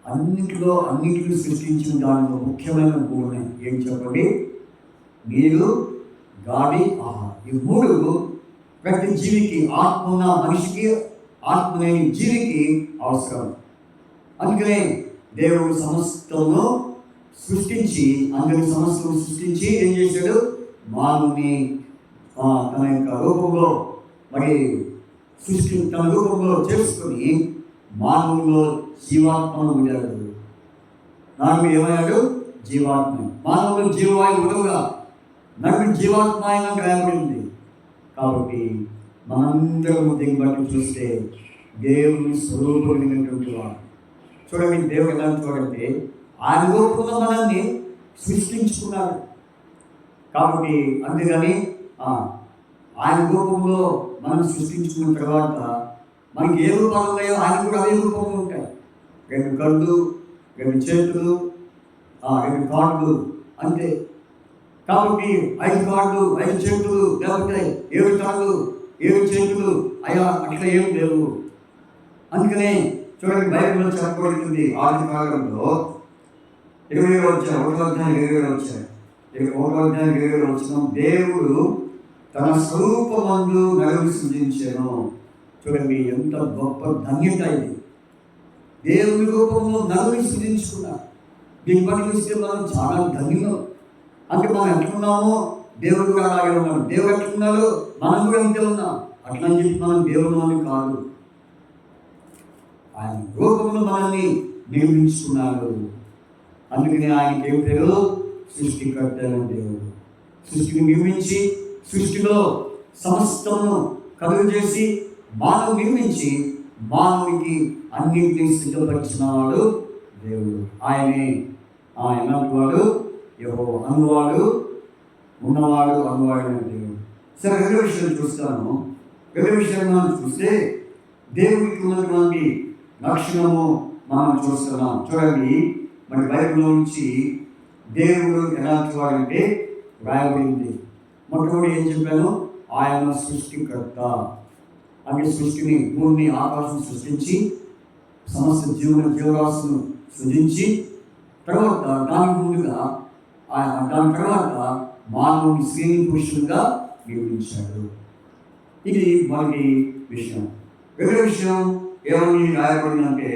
అన్నిటిని సృష్టించిన దానిలో ముఖ్యమైన మూడు ఏం చెప్పండి? నీరు, గాలి, ఆహారం. ఈ మూడు ప్రతి జీవికి, ఆత్మ ఉన్న మనిషికి, ఆత్మ లేని జీవికి అవసరం. అందుకనే దేవుడు సమస్తము సృష్టించి, అందరి సమస్తము సృష్టించి ఏం చేశాడు? మానవుని తన యొక్క రూపంలో మరి తన రూపంలో చేసుకొని మానవుల్లో జీవాత్మను ఉండాడు. మానవుడు ఏమయ్యాడు? జీవాత్మ. మానవుడు జీవవాయు ఉడవుగా నడుము జీవాత్మ అయిన రాయబడింది. కాబట్టి మనందరము దీన్ని బట్టి చూస్తే దేవుని స్వరూపమైనటువంటి వాడు. చూడండి, దేవుడు ఎలా చూడండి, ఆయన రూపంలో మనల్ని సృష్టించుకున్నాడు. కాబట్టి అందుకని ఆయన రూపంలో మనం సృష్టించుకున్న తర్వాత మనకి ఏ రూపాలు ఉన్నాయో ఆయన కూడా అదే రూపంలో ఉంటాయి. 2 కళ్ళు, 2 చేతులు, 2 కాళ్ళు, అంతే. కాబట్టి 5 కాళ్ళు, 5 చేతులు లేకపోతే 7 కాళ్ళు, 7 చేతులు అయ్యా అట్లా ఏం లేవు. అందుకనే చూడండి, బైబిల్లో చెప్పబడుతుంది ఆది కాలంలో 20 వచ్చారు, 1వ అధ్యాయం 20 వచ్చారు. 1వ అధ్యాయం 20 వచ్చిన దేవుడు తన స్వరూపమందు నరుని సృజించెను. చూడండి ఎంత గొప్ప ధన్యత ఇది. దేవుని రూపంలో నలుగురిని సృజించుకున్నారు. దీన్ని బట్టి చూస్తే మనం చాలా ధన్యులం. అంటే మనం ఎట్లున్నామో దేవుడు కూడా అలాగే ఉన్నాడు. దేవుడు ఎట్లున్నాడు మనం కూడా అంతే ఉన్నాం. అట్లా అని చెప్పి మనం దేవుడు కాదు, ఆయన రూపంలో మనల్ని నిర్మించుకున్నాడు. అందుకని ఆయనకి ఏం పేరు? సృష్టికర్త అయిన దేవుడు. సృష్టిని నిర్మించి సృష్టిలో సమస్తమును కలుగు చేసి మానవు నిర్మించి మానవునికి అన్నింటినీ సిద్ధపరిచినవాడు దేవుడు. ఆయనే ఆయన వాడు యెహోవా అనువాడు, ఉన్నవాడు, అనువాడు దేవుడు. సరే, రెండో విషయం చూస్తాను. రెండో విషయం మనం చూస్తే దేవుడికి ఉన్నటువంటి లక్షణము మనం చూస్తున్నాం. చూడండి, మన బైబిల్లో నుంచి దేవుడు ఎలాంటి వాడంటే రాయబడింది. మొట్టమొదటి ఏం చెప్పాను? ఆయన సృష్టికర్త. అంటే సృష్టిని, భూమిని, ఆకాశం సృష్టించి సమస్త జీవరాశులను సృజించి తర్వాత దాని తర్వాత మానవుని స్త్రీ పురుషులుగా నిర్మించాడు. ఇది మనకి విషయం. వేరే విషయం ఏమని రాయబడిందంటే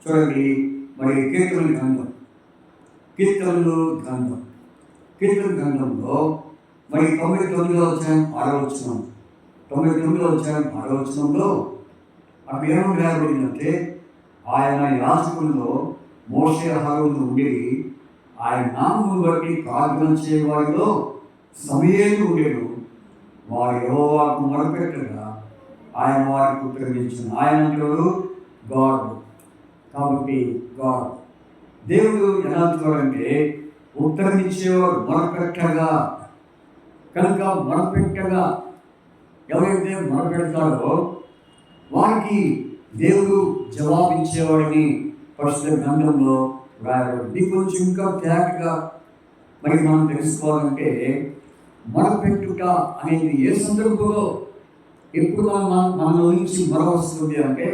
చూడండి, మరి కీర్తన గ్రంథంలో మరి 99వ అధ్యాయం 6వ వచనం, 99వ అధ్యాయం 6వ వచనంలో అక్కడ ఏమని రాయబడిందంటే, ఆయన యాజకుల్లో మోషే అహరోను ఉండేది, ఆయన నామమును బట్టి ప్రార్థన చేయవారిలో సమూయేలు ఉండేడు. వారు యెహోవాకు మొరపెట్టగా ఆయన వారికి ఉత్తరమిచ్చాడు. ఆయన అంటాడు గాడ్. కాబట్టి గాడ్ దేవుడు ఎలాంటివాడంటే ఉత్తరమిచ్చేవాడు, మొరపెట్టగా. కనుక మొరపెట్టగా ఎవరైతే మొరపెడతాడో వారికి దేవుడు జవాబిచ్చేవాడిని పరిశుద్ధ గ్రంథంలో రాయబడింది. కొంచెం ఇంకా తేటగా మరి మనం తెలుసుకోవాలంటే మొరపెట్టుట అనేది ఏ సందర్భంలో ఎప్పుడు మనలో నుంచి మొర వస్తుంది అంటే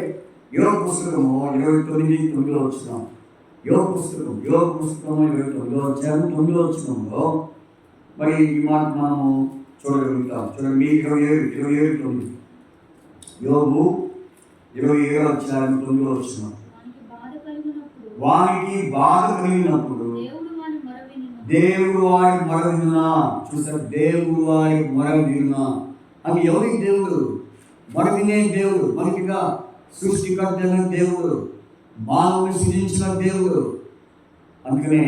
యోగ పుస్తకము 29:9 వచ్చినాం. యోగ పుస్తకం 29వ అధ్యాయం 9వ వచనంలో మరి ఈ మాట మనము చూడగలుగుతాం. చూడండి, 27:9 యోగు 27వ అధ్యాయం 9వ వచనం. వానికి బాధ కలిగినప్పుడు దేవుడు వారి మొర వినునా. చూసారు, దేవుడు వారి మొర వినునా అని. ఎవరికి దేవుడు? మొర వినే దేవుడు. మొదటిగా సృష్టికర్త దేవుడు, మానవుని సృజించిన దేవుడు. అందుకనే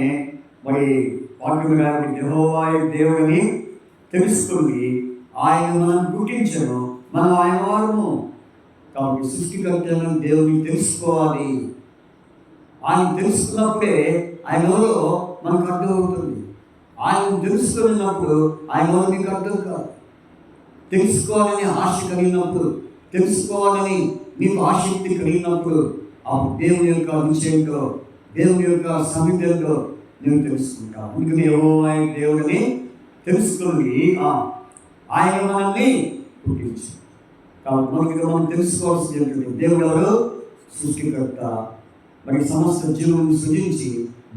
మరి వాక్యం యెహోవా దేవుడిని తెలుసుకొని ఆయన మనం గుర్తించను, మనం ఆయన వారము. కాబట్టి సృష్టికర్త దేవుడిని తెలుసుకోవాలి. ఆయన తెలుసుకున్నప్పుడే ఆయనలో మనకు అర్థమవుతుంది. ఆయన తెలుసుకున్నప్పుడు ఆయనలో మీకు అర్థం కాదు. తెలుసుకోవాలని ఆశ కలిగినప్పుడు, తెలుసుకోవాలని నీకు ఆసక్తి కలిగినప్పుడు అప్పుడు దేవుని యొక్క విషయంలో, దేవుని యొక్క సన్నిధిలో నేను తెలుసుకుంటాను. అందుకని యెహోవా దేవుడిని తెలుసుకొని ఆయన మనల్ని పుట్టించు. కాబట్టి మనకి మనం తెలుసుకోవాల్సింది ఏంటంటే దేవుడు ఎవరు? సృష్టికర్త. మరి సమస్త జీవుని సృజించి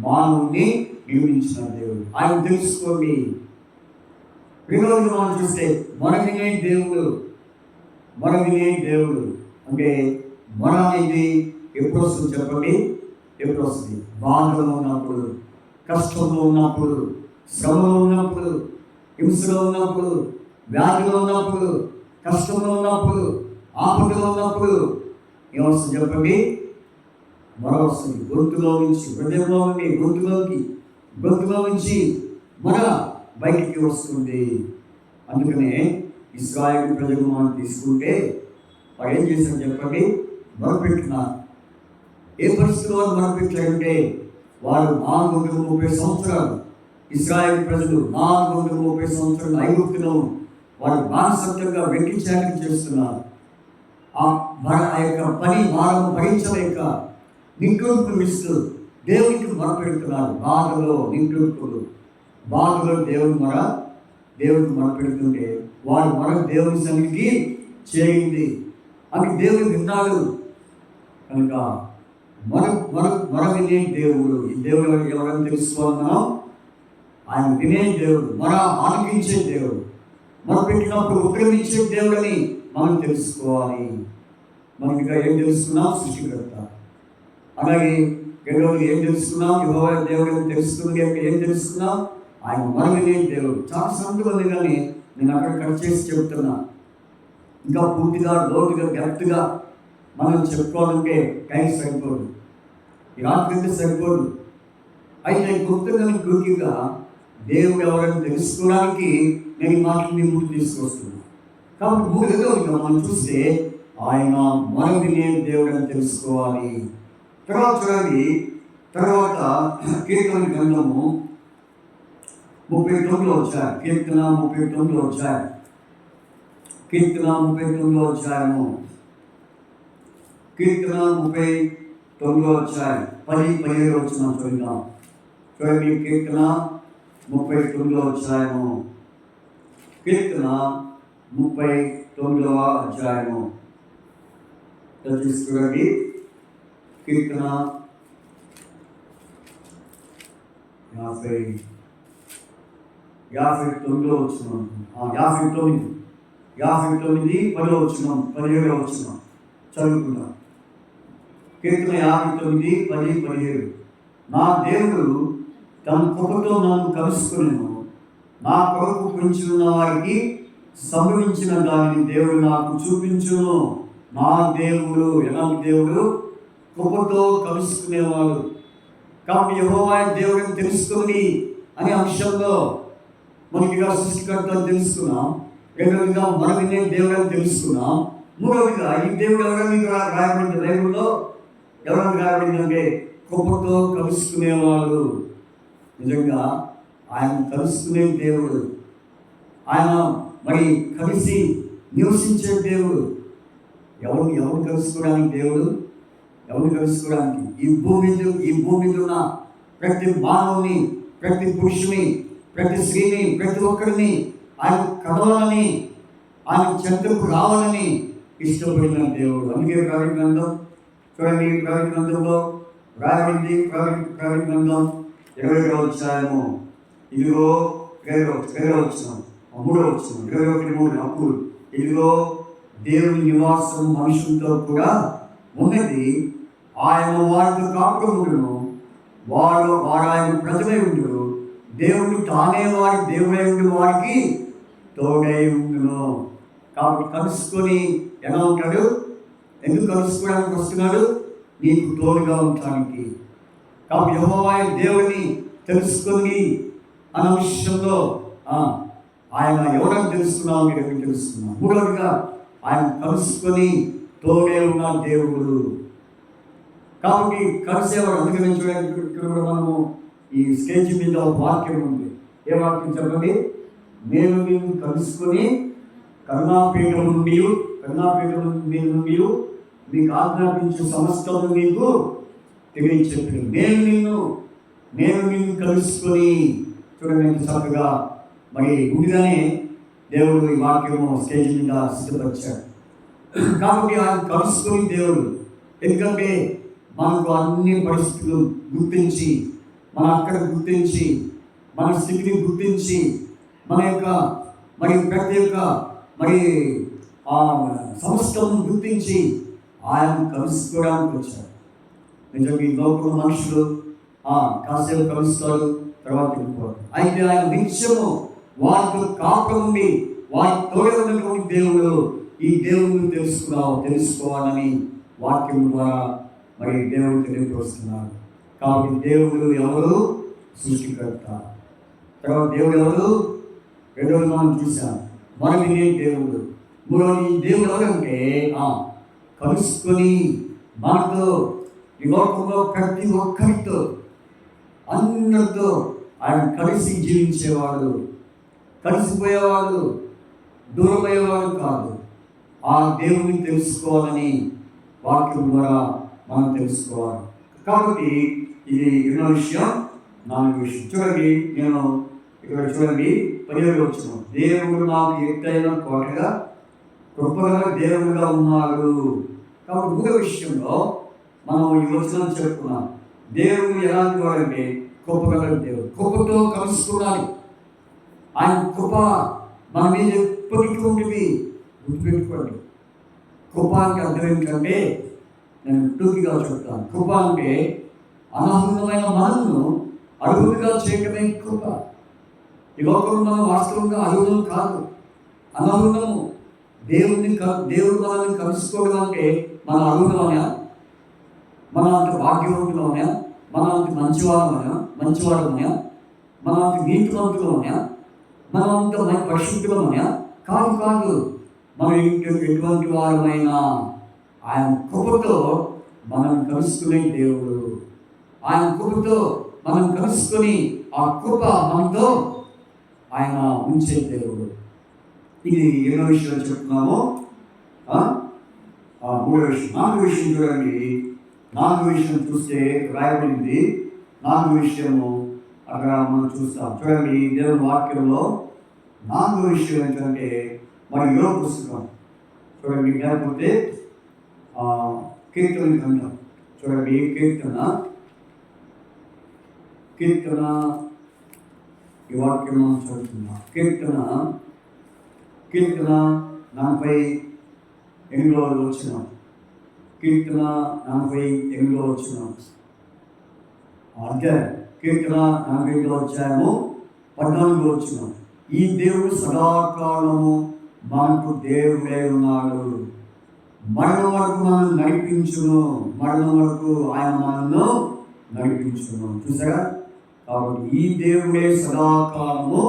మానవుని నిర్మించిన దేవుడు. ఆయన తెలుసుకోండి. రెండవది మనం చూస్తే మొర వినే దేవుడు. మొర వినే దేవుడు అంటే మొర అనేది ఎప్పుడు వస్తుంది చెప్పండి? ఎప్పుడు వస్తుంది? బాధలో ఉన్నప్పుడు, కష్టంలో ఉన్నప్పుడు, శ్రమలో ఉన్నప్పుడు, హింసలో ఉన్నప్పుడు, వ్యాధిలో ఉన్నప్పుడు, కష్టంలో ఉన్నప్పుడు, ఆపదలో ఉన్నప్పుడు ఏమొస్తుంది చెప్పండి? మొర వస్తుంది. గొంతులో నుంచి, హృదయంలో నుండి గొంతులో నుంచి మొర బయటికి వస్తుంది. అందుకనే ఇశ్రాయేలు ప్రజలు మనం తీసుకుంటే వారు ఏం చేశారు చెప్పండి? మొరపెట్టినారు. ఏ పరిస్థితుల్లో వారు మొరపెట్టారంటే వారు 430 సంవత్సరాలు, ఇశ్రాయేలు ప్రజలు 430 సంవత్సరాలు ఐగుప్తులో వారు బానిసత్వంగా వెంకిచారం చేస్తున్నారు. ఆ యొక్క పని వారం భరించలేక నింకూర్పులు ఇస్తూ దేవునికి మొరపెడుతున్నారు. బాధలో దేవుడికి మొరపెడుతుంటే వారి మొర దేవుని సన్నిధికి చేయింది. అది దేవుడు విన్నాడు. కనుక మొర వినే దేవుడు. ఈ దేవుడు ఎవరైనా తెలుసుకోవాలన్నా ఆయన వినే దేవుడు, మొర ఆలకించే దేవుడు, మొరపెట్టినప్పుడు ఉగ్రమించే దేవుడని మనం తెలుసుకోవాలి. మనం ఇంకా ఏం తెలుసుకున్నాం? సృష్టికర్త. అలాగే రెండవది ఏం తెలుసుకున్నాం? యెహోవా దేవుడు తెలుసుకుని ఏం తెలుసుకున్నాం? ఆయన మనవినే దేవుడు. చాలా సందర్భాలు కానీ నేను అక్కడ కట్ చేసి చెప్తున్నా. ఇంకా పూర్తిగా లోతుగా డెప్త్గా మనం చెప్పుకోవాలంటే టైం సరిపోదు, ఈ రాత్రి సరిపోదు. అయితే గుర్తుగా గుర్తుగా దేవుడు ఎవరైనా తెలుసుకోవడానికి నేను ఈ మాటలు మీ ముందు తీసుకొస్తున్నాను. కాబట్టి మూడవదిగా మనం చూస్తే ఆయన మనవినే దేవుడు అని తెలుసుకోవాలి. తర్వాత చూడండి, తర్వాత కీర్తన గ్రంథము 39 వచ్చాయి. కీర్తన 39 వచ్చాయి. కీర్తన 39 అధ్యాయము. కీర్తన 39 అధ్యాయం 10-17 వచ్చిన చదువుదాం. చూడండి, కీర్తన 39 అధ్యాయము. కీర్తన 39 అధ్యాయము చూడండి. కీర్తన 59 వచ్చిన 59 10 వచ్చిన 17 వచ్చిన చదువుకుందాం. కీర్తన 59:10-17. నా దేవుడు తన కృపతో నన్ను కలుసుకునేను, నా కొరకు పెంచున్న వారికి సంభవించిన దానిని దేవుడు నాకు చూపించును. నా దేవుడు ఎలాంటి దేవుడు? కృపతో కలుసుకునేవాడు. కాబట్టి యెహోవా దేవుడిని తెలుసుకొని అనే అంశంలో మనకిగా సృష్టికర్త తెలుసుకున్నాం. రెండవదిగా మనవినే దేవుడిని తెలుసుకున్నాం. మూడవదిగా ఈ దేవుడు ఎవరైనా రాయబడింది బైబిల్లో, ఎవరైనా రాయబడిందంటే కృపతో కలుసుకునేవాడు. నిజంగా ఆయన కలుసుకునే దేవుడు, ఆయన మరి కలిసి నివసించే దేవుడు. ఎవరు కలుసుకోవడానికి దేవుడు? ఎవరు కలుసుకోవడానికి? ఈ భూమి మీద ఉన్న ప్రతి మానవుని, ప్రతి పురుషుని, ప్రతి స్త్రీని, ప్రతి ఒక్కరిని ఆయన కలవాలని, ఆయన చెంతకు రావాలని ఇష్టపడిన దేవుడు. అందుకే ప్రకటన గ్రంథం చూడండి, ప్రకటన గ్రంథంలో రాయబడింది. ప్రకటన గ్రంథం 20వ అధ్యాయము. ఇదిగో 20వ వచనం, 3వ వచనం, 21:3. అప్పుడు ఇదిగో దేవుని నివాసం మనుషులతో కూడా ఉన్నది, ఆయన వారితో కాపురం ఉండును, వాడు ఆయన ప్రజలై ఉండును, దేవుడు తానే వారి దేవుడై ఉండి వారికి తోడై ఉండును. కాబట్టి కలుసుకొని ఎలా ఉంటాడు? ఎందుకు కలుసుకోవడానికి వస్తున్నాడు? నీకు తోడుగా ఉండటానికి. కాబట్టి యెహోవా దేవుడిని తెలుసుకొని అన్న విషయంలో ఆయన ఎవరైనా తెలుసుకున్నావు, మీరు ఎవరు తెలుసుకున్నావు? మూడవదిగా ఆయన కలుసుకొని తోడే ఉన్న దేవుడు. కాబట్టి కలిసేవాడు. అందుకని చూడండి, ఇక్కడ కూడా మనము ఈ స్టేజ్ మీద ఒక వాక్యం ఉంది. ఏ వాక్యం చెప్పండి? నేను నిన్ను కలుసుకొని కరుణాపీఠం నుండి మీకు ఆజ్ఞాపించే సమస్తము నీకు తెలియచెప్పాను. నేను నిన్ను కలుసుకొని. చూడండి ఎంత చక్కగా మరి గుడిగానే దేవుడు ఈ వాక్యము స్టేజ్ మీద సిద్ధపరిచాడు. కాబట్టి ఆయన కలుసుకొని దేవుడు. ఎందుకంటే మనకు అన్ని పరిస్థితులు గుర్తించి, మన అక్కడ గుర్తించి, మన స్థితిని గుర్తించి, మన యొక్క మరి ప్రతి ఒక్క మరి సమస్తము గుర్తించి ఆయన కలుసుకోవడానికి వచ్చాడు. నిజంగా ఈ లోకంలో మనుషులు కాసేపు కలుస్తారు, తర్వాత వెళ్ళిపోతారు. అయితే ఆయన నిత్యము వారితో కాపురం ఉండి వారి తోడైనటువంటి దేవుడు. ఈ దేవుడిని తెలుసుకోవాలని వాక్యం ద్వారా మరి దేవుడు తెలియపరుస్తున్నారు. కాబట్టి దేవుడు ఎవరు? సృష్టికర్త. తర్వాత దేవుడు ఎవరు? రెండవది మనం చూసాం, మనవినే దేవుడు. మూడవది దేవుడు ఎవరంటే కలుసుకొని మనతో, ఈ లోకంలో ప్రతి ఒక్కరితో, అందరితో ఆయన కలిసి జీవించేవాడు. కలిసిపోయేవాడు, దూరమయ్యేవాడు కాదు. ఆ దేవుడిని తెలుసుకోవాలని వాక్యం ద్వారా మనం తెలుసుకోవాలి. కాబట్టి ఇది ఎన్నో విషయం, 4 విషయం. చూడండి, నేను ఇక్కడ చూడండి 17 వచ్చిన, దేవుడు నాకు ఎత్తైన కోటగా కృపగా దేవుడుగా ఉన్నాడు. కాబట్టి 3వ విషయంలో మనం ఈ వచనం చెప్పుకున్నాం. దేవుడు ఎలాంటి వాడంటే కృపగల దేవుడు. కృపతో కలుసుకోవాలి. ఆయన కృప మన మీద ఎప్పటికీ ఉంటుంది. గుర్తుపెట్టుకోండి, కృప అంటే అర్థం ఏంటంటే, నేను టూకీగా చెప్తాను. కృప అంటే అనర్హమైన మనల్ని అర్హులుగా చేయడమే కృప. ఈ లోకంలో మనం వాస్తవంగా అర్హులం కాదు, అనర్హులము. దేవుడు మనల్ని కలుసుకోవడం అంటే మన అర్హులమనే, మన అంత భాగ్యవంతులమనే, మన అంత మంచివాడమనే, మన అంత నీతివంతులమనే, మన అంత పరిశుద్ధులమనే కాదు. మనం ఎటువంటి వారమైనా ఆయన కృపతో మనం కలుసుకునే దేవుడు. ఆయన కృపతో మనం కలుసుకొని ఆ కృప మనతో ఆయన ఉంచే దేవుడు. ఇది ఎన్నో విషయాలు చెప్తున్నాము. మూడో విషయం, 4వ విషయం చూడండి. 4వ విషయం చూస్తే రాయబడింది. 4వ విషయము అక్కడ మనం చూస్తాం. చూడండి, దేవుని వాక్యంలో 4వ విషయం ఏంటంటే మరి యోగ పుస్తకం చూడండి. లేకపోతే కీర్తన గ్రంథం చూడండి. కీర్తన ఈ వాక్యం చదువుతున్నా. కీర్తన 48వ వచనం. కీర్తన 48వ వచనం. అధ్యాయం కీర్తన 48వ అధ్యాయము 14వ వచనం. ఈ దేవుడు సదాకాలము మనకు దేవుడే ఉన్నాడు, మరణం వరకు మనం నడిపించును, మరణం వరకు ఆయన మనల్ని నడిపించును. చూసారా? కాబట్టి ఈ దేవుడే సదాకాలము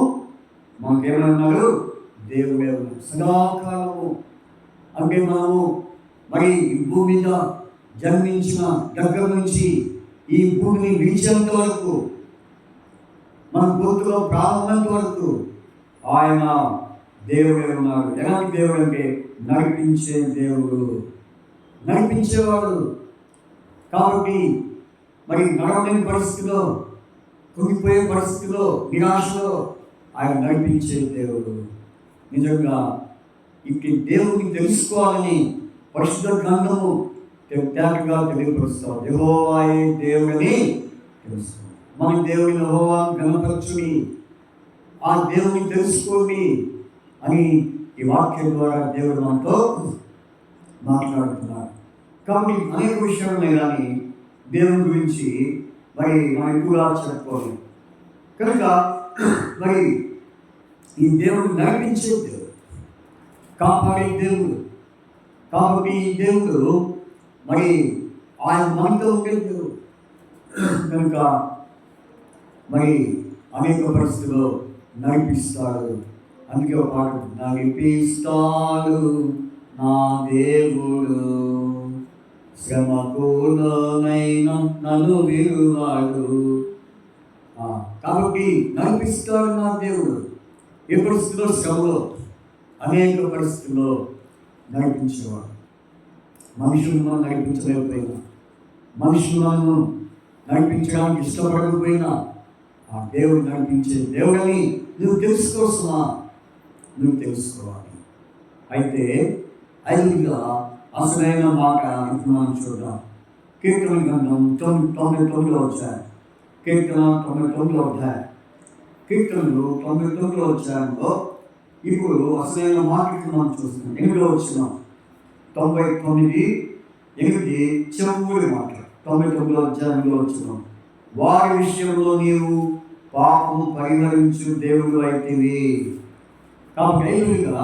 మనకేమన్నాడు? దేవుడే ఉన్నాడు సదాకాలము. అంటే మనము మరి ఈ భూమి మీద జన్మించిన దగ్గర నుంచి ఈ భూమిని విడిచేంత వరకు, మన గొంతులో ప్రారంభంత వరకు ఆయన దేవుడే ఉన్నాడు. ఎలాంటి దేవుడు అంటే నడిపించే దేవుడు, నడిపించేవాడు. కాబట్టి మరి నడవలేని పరిస్థితిలో, కుంగిపోయే పరిస్థితిలో, నిరాశలో ఆయన నడిపించే దేవుడు. నిజంగా ఇట్టి దేవుడిని తెలుసుకోవాలని పరిశుద్ధ గ్రంథము తేటగా తెలియపరుస్తాం. యెహోవాయే దేవుడని తెలుసుకో. మన దేవుని యెహోవా గణపరచుని, ఆ దేవుని తెలుసుకోండి అని ఈ వాక్యం ద్వారా దేవుడు మనతో మాట్లాడుతున్నారు. కాబట్టి అనేక విషయాలు కానీ దేవుని గురించి మరి మనం ఎక్కువగా చెప్పుకోవాలి. కనుక మరి ఈ దేవుడు నడిపించే దేవుడు, కాపాడే దేవుడు. కాబట్టి ఈ దేవుడు మరి ఆయన మనతో ఉండే దేవుడు కనుక మరి అనేక పరిస్థితుల్లో నడిపిస్తాడు. అందుకే ఒక పాట, నడిపిస్తాడు నా దేవుడు, శ్రమకులోనైనా నన్ను విడువాడు. కాబట్టి నడిపిస్తాడు నా దేవుడు. ఏ పరిస్థితుల్లో? శ్రమలో, అనేక పరిస్థితుల్లో నడిపించేవాడు. మనుషులు మనం నడిపించలేకపోయినా, మనుషులు మనను నడిపించడానికి ఇష్టపడకపోయినా ఆ దేవుడు నడిపించే దేవుడని నువ్వు తెలుసుకోవచ్చునా? నువ్వు తెలుసుకోవాలి. అయితే 5గా అసలైన మాట ఇప్పుడు మనం చూద్దాం. కీర్తన గ్రంథం 99వ అధ్యాయం. కీర్తన 99వ అధ్యాయం. కీర్తనలు 99వ అధ్యాయంలో ఇప్పుడు అసలైన మాట మనం చూస్తున్నాం. 8వ వచనం. 99:8 చెవుడి మాట. 99వ అధ్యాయంలో వచనం. వారి విషయంలో నీవు పాపము పరిహరించు దేవుడు అయితేవి. కాబట్టి 5గా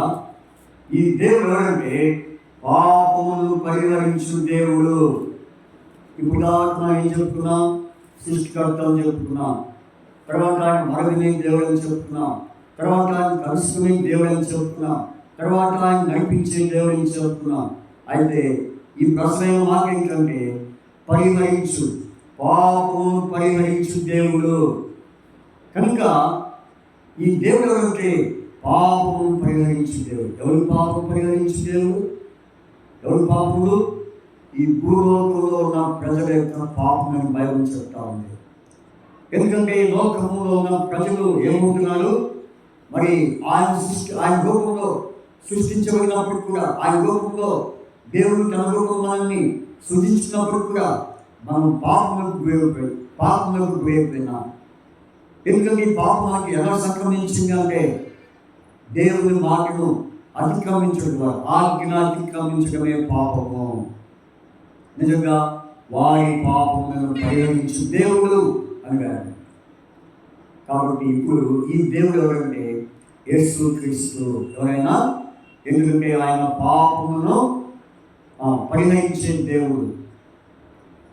ఈ దేవుడు ఎవరంటే పాపమును పరిహరించు దేవుడు. ఇప్పుడు దాకా ఏం చెప్తున్నాం? సృష్టికర్త అని చెప్తున్నాం. తర్వాత ఆయన మరవిని దేవుడు అని చెప్తున్నాం. తర్వాత ఆయన కలుసుకునే దేవుడు అని చెప్తున్నాం. తర్వాత ఆయన నడిపించే దేవుడు అని చెప్తున్నాం. అయితే ఈ ప్రశ్న మాట ఏంటంటే పరిహరించు, పాపము పరిహరించు దేవుడు. కనుక ఈ దేవుడు ఎవరంటే పాపము పరిహరించు దేవుడు. ఎవరు పాపం పరిహరించు దేవుడు? ఎవరు పాపములు? ఈ భూలోకంలో ఉన్న ప్రజల యొక్క పాపం అని బైబిల్ చెప్తా ఉంది. ఎందుకంటే ఈ లోకంలో ఉన్న ప్రజలు ఏమవుతున్నారు? మరి ఆయన రూపంలో సృష్టించబడినప్పుడు కూడా, ఆయన రూపంలో దేవుడు తన రూపం మనల్ని సృజించినప్పుడు కూడా మనం పాపములకు గురైపోయినా. ఎందుకంటే ఈ పాపం మనకి ఎలా సంక్రమించింది అంటే దేవుని మాటను అతిక్రమించడం ద్వారా, ఆజ్ఞ అతిక్రమించడమే పాపము. నిజంగా వారి పాపములను పరిహరించు దేవుడు అన్నాడు. కాబట్టి ఇప్పుడు ఈ దేవుడు ఎవరంటే యేసు క్రీస్తు. ఎవరైనా, ఎందుకంటే ఆయన పాపమును పరిహరించే దేవుడు.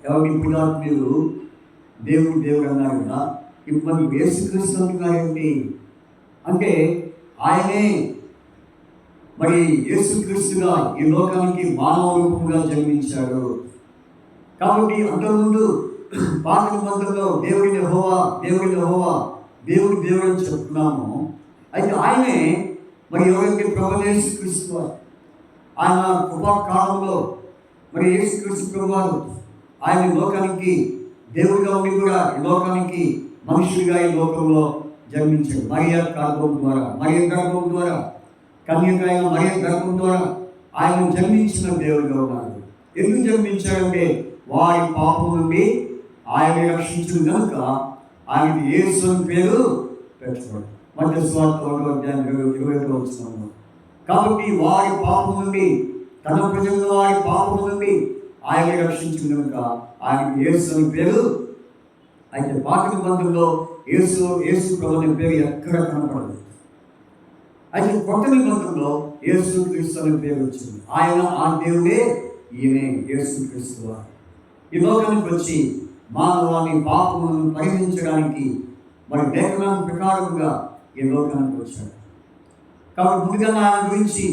ఎవరి ఇప్పుడు మీరు దేవుడు అన్నారు కదా, ఇప్పుడు యేసు క్రీస్తు అంటున్నారేంటి అంటే ఆయనే మరి యేసుక్రీస్తుగా ఈ లోకానికి మానవ రూపంగా జన్మించాడు. కాబట్టి అంతకుముందు పాత నిబంధనలో దేవుడి యెహోవా దేవుడు అని చెప్తున్నాము. అయితే ఆయనే మరి ఎవరైతే ప్రభు యేసుక్రీస్తు ఆయన కృపాకాలంలో మరి యేసుక్రీస్తు ప్రభువారు ఆయన లోకానికి దేవుడిగా ఉండి కూడా ఈ లోకానికి మనుషుడిగా ఈ లోకంలో జన్మించాడు. మరియ గర్భం ద్వారా కన్యకైన మరియ గర్భం ద్వారా ఆయన జన్మించిన దేవుడిగా ఉన్నాడు. ఎందుకు జన్మించాడంటే వారి పాపం నుండి ఆయన రక్షించిన కనుక ఆయనకి యేసు అని పేరు పెట్టాడు. మధ్య స్వార్థ 1:21 వచ్చినాము. కాబట్టి వారి పాపం నుండి, తన ప్రజల్లో వారి పాపం నుండి ఆయన రక్షించిన కనుక ఆయనకి యేసు అని పేరు. అయితే పాత నిబంధనలో యేసు ప్రభు అనే పేరు ఎక్కడ కనపడదు. అయితే కొత్త నిబంధనలో యేసు క్రీస్తు అనే పేరు వచ్చింది. ఆయన ఆ దేవుడే, ఈయనే యేసు క్రీస్తు. ఈ లోకానికి వచ్చి మానవాన్ని పాపములను పరిహరించడానికి మరి లేఖనం ప్రకారంగా ఈ లోకానికి వచ్చాడు. కాబట్టి ముందుగా ఆయన గురించి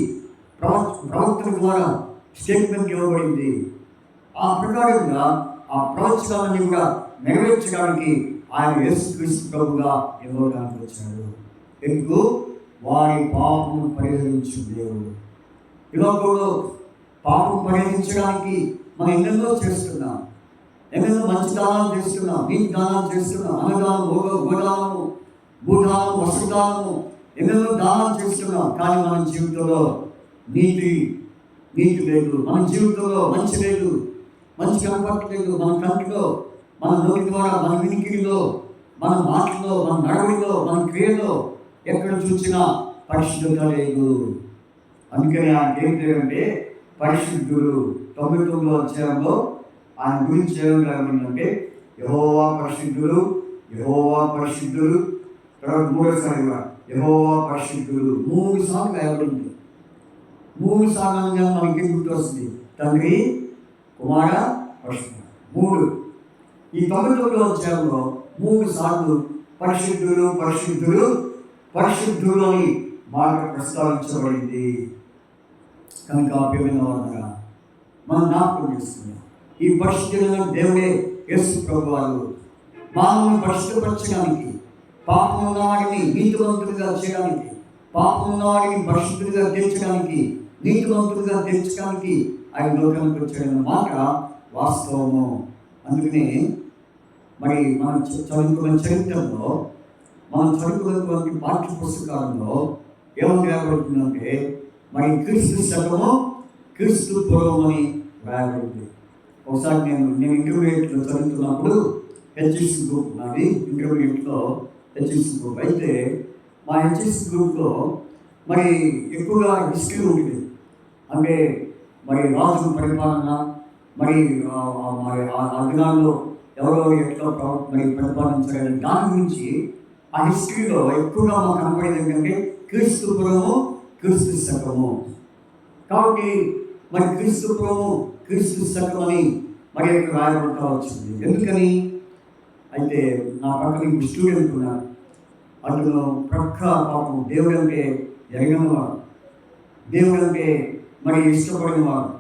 ప్రవక్తల ద్వారా స్టేట్మెంట్ ఇవ్వబడింది. ఆ ప్రకారంగా ఆ ప్రవచనాన్ని కూడా నెరవేర్చడానికి ఆయన యేసుక్రీస్తు ప్రభుగా ఈ లోకానికి వచ్చాడు. ఎందుకు? వారి పాపమును పరిహరించు దేవుడు. ఈ లోకంలో పాపం పరిహరించడానికి మనం ఎన్నెన్నో చేస్తున్నాం, ఎన్నెన్నో మంచి దానాలు చేస్తున్నాం, నీటి దానాలు చేస్తున్నాం, అన్నదానం, గోదానము, భూదానము, వస్త్రదానము, ఎన్నెన్నో దానాలు చేస్తున్నాం. కానీ మన జీవితంలో నీతి లేదు, మన జీవితంలో మంచి లేదు, మంచి కనపడలేదు. మన కంటిలో, మన నోటి ద్వారా, మన వినికిడిలో, మన మాటలో, మన నడవడిలో, మన క్రియలో ఎక్కడ చూసినా పరిశుద్ధత లేదు. అందుకని ఆయన ఏం చేయాలంటే పరిశుద్ధుడు. 99వ అధ్యాయంలో ఆయన గురించి ఏమంటే యెహోవా పరిశుద్ధుడు, యెహోవా పరిశుద్ధుడు. తర్వాత మూడోసారిగా యెహోవా పరిశుద్ధుడు 3 సార్లు రాయబడింది. 3 సార్లు మనకి గుర్తు వస్తుంది, తండ్రి, కుమార, పరిశుద్ధ. 3 ఈ 99వ అధ్యాయంలో 3 సార్లు పరిశుద్ధుడు పరిశుద్ధుడు పరిశుద్ధుడు అని మాట ప్రస్తావించబడింది. కనుక ప్రియమైన వారులారా, మనం జ్ఞాపకం చేస్తున్నాం, ఈ పరిశుద్ధులైన దేవుడే యేసు ప్రభువారు మానవుని పరిశుద్ధపరచడానికి, పాపం ఉన్న వాడిని నీతివంతుడిగా చేయడానికి, పాపం ఉన్న వాడిని పరిశుద్ధుడిగా తీర్చడానికి, నీతివంతుడిగా తీర్చడానికి ఆయన లోకానికి వచ్చాడన్న మాట వాస్తవము. అందుకనే మరి మనం చదువుకున్న చరిత్రలో, మనం చదువుకున్నటువంటి పాఠ్య పుస్తకాలలో ఏమని రాయబడుతుందంటే మరి క్రీస్తు శకము క్రీస్తు పూర్వం అని రాయబడింది. ఒకసారి నేను ఇంటర్మీడియట్లో చదువుతున్నప్పుడు హెచ్ఎస్ గ్రూప్ నాది, ఇంటర్మీడియట్లో హెచ్ఎస్ గ్రూప్. అయితే మా హెచ్ఎస్ గ్రూప్లో మరి ఎక్కువగా హిస్టరీ ఉంటుంది. అంటే మరి రాజుల పరిపాలన, మరి ఆ దినాల్లో ఎవరో ఎట్లా మరి పరిపాలించగలిగిన దాని గురించి ఆ హిస్టరీలో ఎక్కువగా మాకు కనపడేది ఏంటంటే క్రీస్తు పూర్వము క్రీస్తు శకము. కాబట్టి మరి క్రీస్తు పూర్వము క్రీస్తు శకం అని మరి ఇక్కడ రాయబడతా వచ్చింది. ఎందుకని అయితే నా పక్కన స్టూడెంట్ ఉన్నారు, అతను ప్రక్క పాపం దేవుడు అంటే ఎరగనివాడు, దేవుడు అంటే మరి ఇష్టపడినవాడు.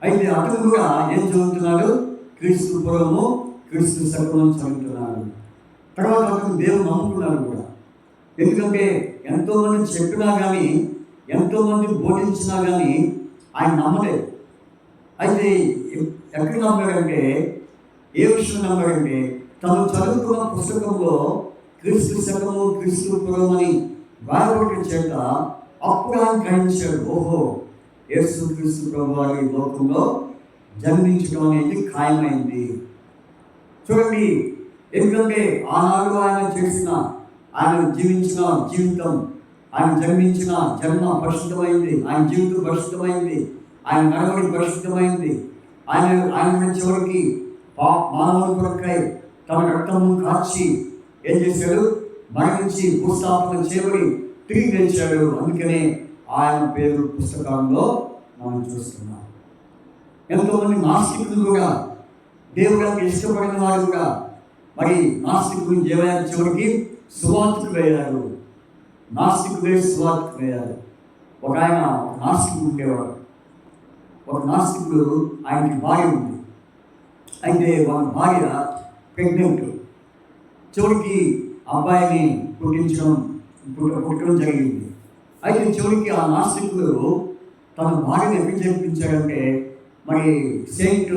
అయితే అతను కూడా ఏం చదువుతున్నాడు? క్రీస్తు పూర్వము క్రీస్తు శకం చదువుతున్నాడు. తర్వాత అతను దేవుడు నమ్ముకున్నాడు కూడా. ఎందుకంటే ఎంతోమంది చెప్పినా కానీ, ఎంతోమంది బోధించినా కానీ ఆయన నమ్మలేదు. అయితే ఎక్కడ నమ్మాడంటే, ఏ విషయం నమ్మాడంటే, తను చదువుకున్న పుస్తకంలో క్రీస్తు శకము క్రీస్తు పూర్వం అని రాయబడిన చేత అప్పుడు ఆయన గ్రహించాడు, ఓహో, యేసు క్రీస్తు ప్రభువారి లోకంలో జన్మించడం అనేది ఖాయమైంది. చూడండి, ఎందుకంటే ఆనాడు ఆయన జీవించిన జీవితం ఆయన జన్మించిన జన్మ పరిశుద్ధమైంది, ఆయన జీవితం పరిశుద్ధమైంది, ఆయన నడవడి పరిశుద్ధమైంది. ఆయన చివరికి మానవుల కొరకై తన రక్తము కాచి ఏం చేశాడు? మరణించి భూస్థాపన చేయబడి తిరిగి గెలిచాడు. అందుకనే ఆయన పేరు పుస్తకాల్లో మనం చూస్తున్నాం. ఎంతోమంది నాస్తికులు కూడా, దేవుడికి ఇష్టపడిన వారు కూడా మరి నాస్తికులు ఏమయ్యారు? చివరికి సువార్తికులు అయ్యారు. నాస్తికులే సువార్తికులు అయ్యారు. ఒక ఆయన నాస్తికుడు ఉండేవాడు. ఒక నాస్తికుడు, ఆయనకి భార్య ఉంది. అయితే వాళ్ళ భార్య ప్రెగ్నెంట్. చివరికి అబ్బాయిని పుట్టడం జరిగింది. అయితే చివరికి ఆ నాస్తికుడు తన భార్యను ఎక్కడ చేర్పించాడంటే మరి సెయింట్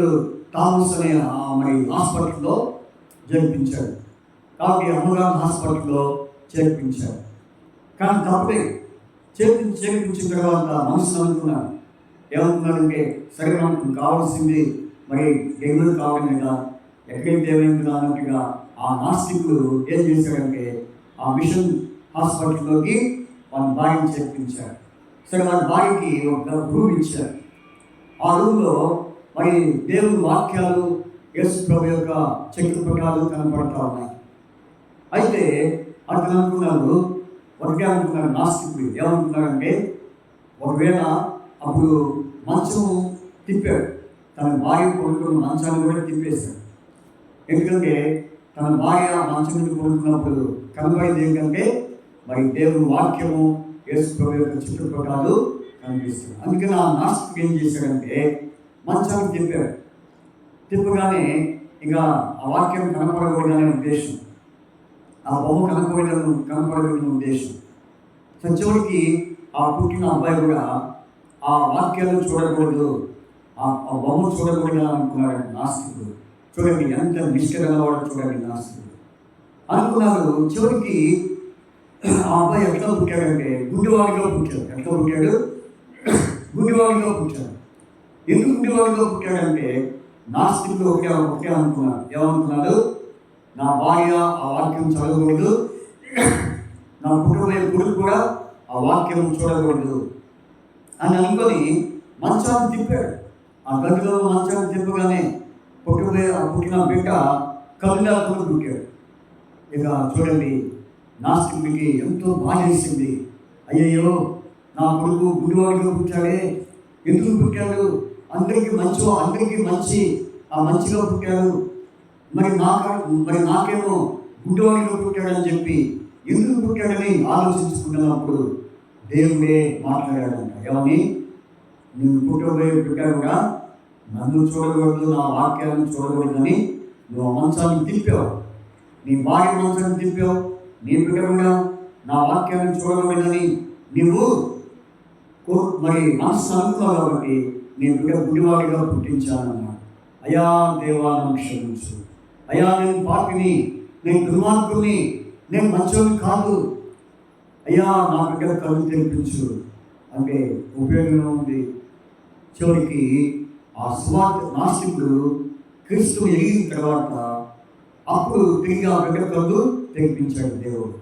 థామస్ అనే మరి హాస్పిటల్లో చేర్పించాడు. కాబట్టి అమ్మగారు హాస్పిటల్లో చేర్పించాడు. కానీ తప్పే చేర్పించిన తర్వాత మనసు అనుకున్నాడు. ఏమనుకున్నాడంటే సరే మనకు కావాల్సింది మరి డెలివరీ కావాలి కదా, ఎక్కడైతే ఏమైంది అన్నట్టుగా ఆ నాస్తికుడు ఏం చేశాడంటే ఆ మిషన్ హాస్పిటల్లోకి వాళ్ళ భార్యను చేర్పించాడు. సరే వాళ్ళ భార్యకి ఒక రూమ్ ఇచ్చారు. ఆ రూమ్లో మరి దేవుని వాక్యాలు, యేసు ప్రభు యొక్క చక్రపటాలు కనపడతా ఉన్నాయి. అయితే అతను అనుకున్నాడు, ఒకటే అనుకున్నాడు నాస్తికుడు. ఏమనుకున్నాడంటే ఒకవేళ అప్పుడు మంచం తిప్పాడు, తన భార్య కొడుకున్న మంచాన్ని కూడా తిప్పేశాడు. ఎందుకంటే తన భార్య మంచం మీద కొడుకున్నప్పుడు కనబడేది ఏంటంటే మరి దేవుని వాక్యము, యేసు ప్రభు యొక్క చిత్రపటాలు కనిపిస్తుంది. అందుకని ఆ నాస్తికుడు ఏం చేశాడంటే మంచాన్ని తిప్పాడు. తిప్పగానే ఇక ఆ వాక్యం కనపడకూడదనే ఉద్దేశం, ఆ బొమ్మ కనపడకూడదనే ఉద్దేశం. చివరికి ఆ పుట్టిన అబ్బాయి కూడా ఆ వాక్యాలను చూడకూడదు, ఆ బొమ్మ చూడకూడదు అనుకున్నాడు నాస్తికుడు. చూడండి ఎంత నిష్కరవాడు, చూడండి నాస్తికుడు అనుకున్నాడు. చివరికి ఆ అబ్బాయి ఎట్లా పుట్టాడంటే గుడ్డివాడిగా పుట్టాడు. ఎట్లా పుట్టాడు? గుడ్డివాడిగా పుట్టాడు. ఎందుకు గుడ్డివాడిగా పుట్టాడంటే నాస్తికుడు ఒకటే అనుకున్నాడు. ఏమనుకున్నాడు? నా భార్య ఆ వాక్యం చదవకూడదు, నా పుట్టబోయే కొడుకు కూడా ఆ వాక్యం చూడకూడదు అని అనుకొని మంచాన్ని తిప్పాడు. ఆ గదిలో మంచాన్ని తిప్పగానే పుట్టిన బిడ్డ కవిలాకులు పుట్టాడు. ఇక చూడండి నాస్తికుడికి ఎంతో బాధ వేసింది. అయ్యయ్యో, నా కొడుకు గుడివాడిగా పుట్టాడే, ఎందుకు పుట్టాడు? అందరికీ మంచిగా పుట్టాడు, మరి నాకేమో గుడివాడిగా పుట్టాడని చెప్పి ఎందుకు పుట్టాడని ఆలోచించుకున్నప్పుడు దేవుడే మాట్లాడాడంట. ఏమని? నువ్వు పుట్టబోయే పుట్టాడు కూడా నన్ను చూడకూడదు, నా వాక్యాలను చూడకూడదని నువ్వు మంచాన్ని తిప్పావు, నీ భార్య మంచాన్ని తిప్పావు, నీ బిడ్డ కూడా నా వాక్యాలను చూడకూడదని నువ్వు మరి మనసు అనుకున్నావు. కాబట్టి నేను బిడ్డ గుడివాడిగా పుట్టించానన్నాడు. అయ్యా దేవా, నన్ను క్షమించు. అయ్యా, నేను పాపిని, నేను దుర్మార్గుని, నేను మంచోని కాదు. అయ్యా, నా బిడ్డ కళ్ళు తెరిపించు అంటే ఉపయోగం ఉంది. చివరికి ఆ నాస్తికుడు క్రీస్తు ఎగిరిన తర్వాత అప్పుడు తిరిగి ఆ బిడ్డ కళ్ళు తెరిపించాడు దేవుడు.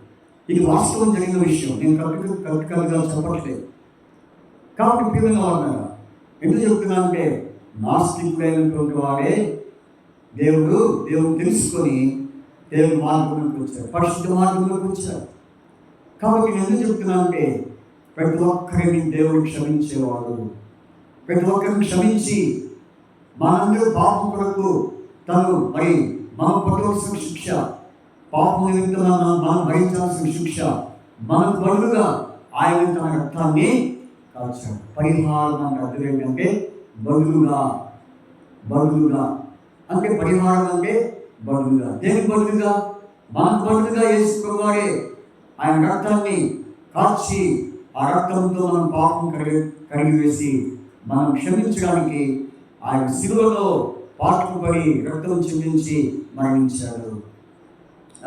ఇది వాస్తవం జరిగిన విషయం, నేను కట్టుకలుగా చెప్పట్లేదు. కాబట్టి ప్రియమైన వాళ్ళ ఎందుకు చెప్తున్నానంటే నాస్తికుడైనటువంటి వాడే దేవుడు తెలుసుకొని దేవుని మార్గంలోకి వచ్చారు, పరిశుద్ధ మార్గంలోకి వచ్చారు. కాబట్టి నేను ఎందుకు చెప్తున్నానంటే ప్రతి ఒక్కరిని దేవుడు క్షమించేవాడు. ప్రతి ఒక్కరిని క్షమించి మనందరూ పాపం కొరకు తను మరి మనం పడవలసిన శిక్ష, పాపం నిమిత్తం మనం భరించాల్సిన శిక్ష మనకు బదులుగా ఆయన తన రక్తాన్ని కాల్చాడు. పరిహారం అంటే అర్థం ఏంటంటే బదులుగా అంటే పరిహారం అంటే బదులుగా. దేనికి బదులుగా? మనకు బదులుగా యేసుకున్నాడే ఆయన రక్తాన్ని కాల్చి ఆ రక్తంతో మనం పాపం కడిగివేసి మనం క్షమించడానికి ఆయన శిలువలో పాటుపడి రక్తం చెందించి మరణించాడు.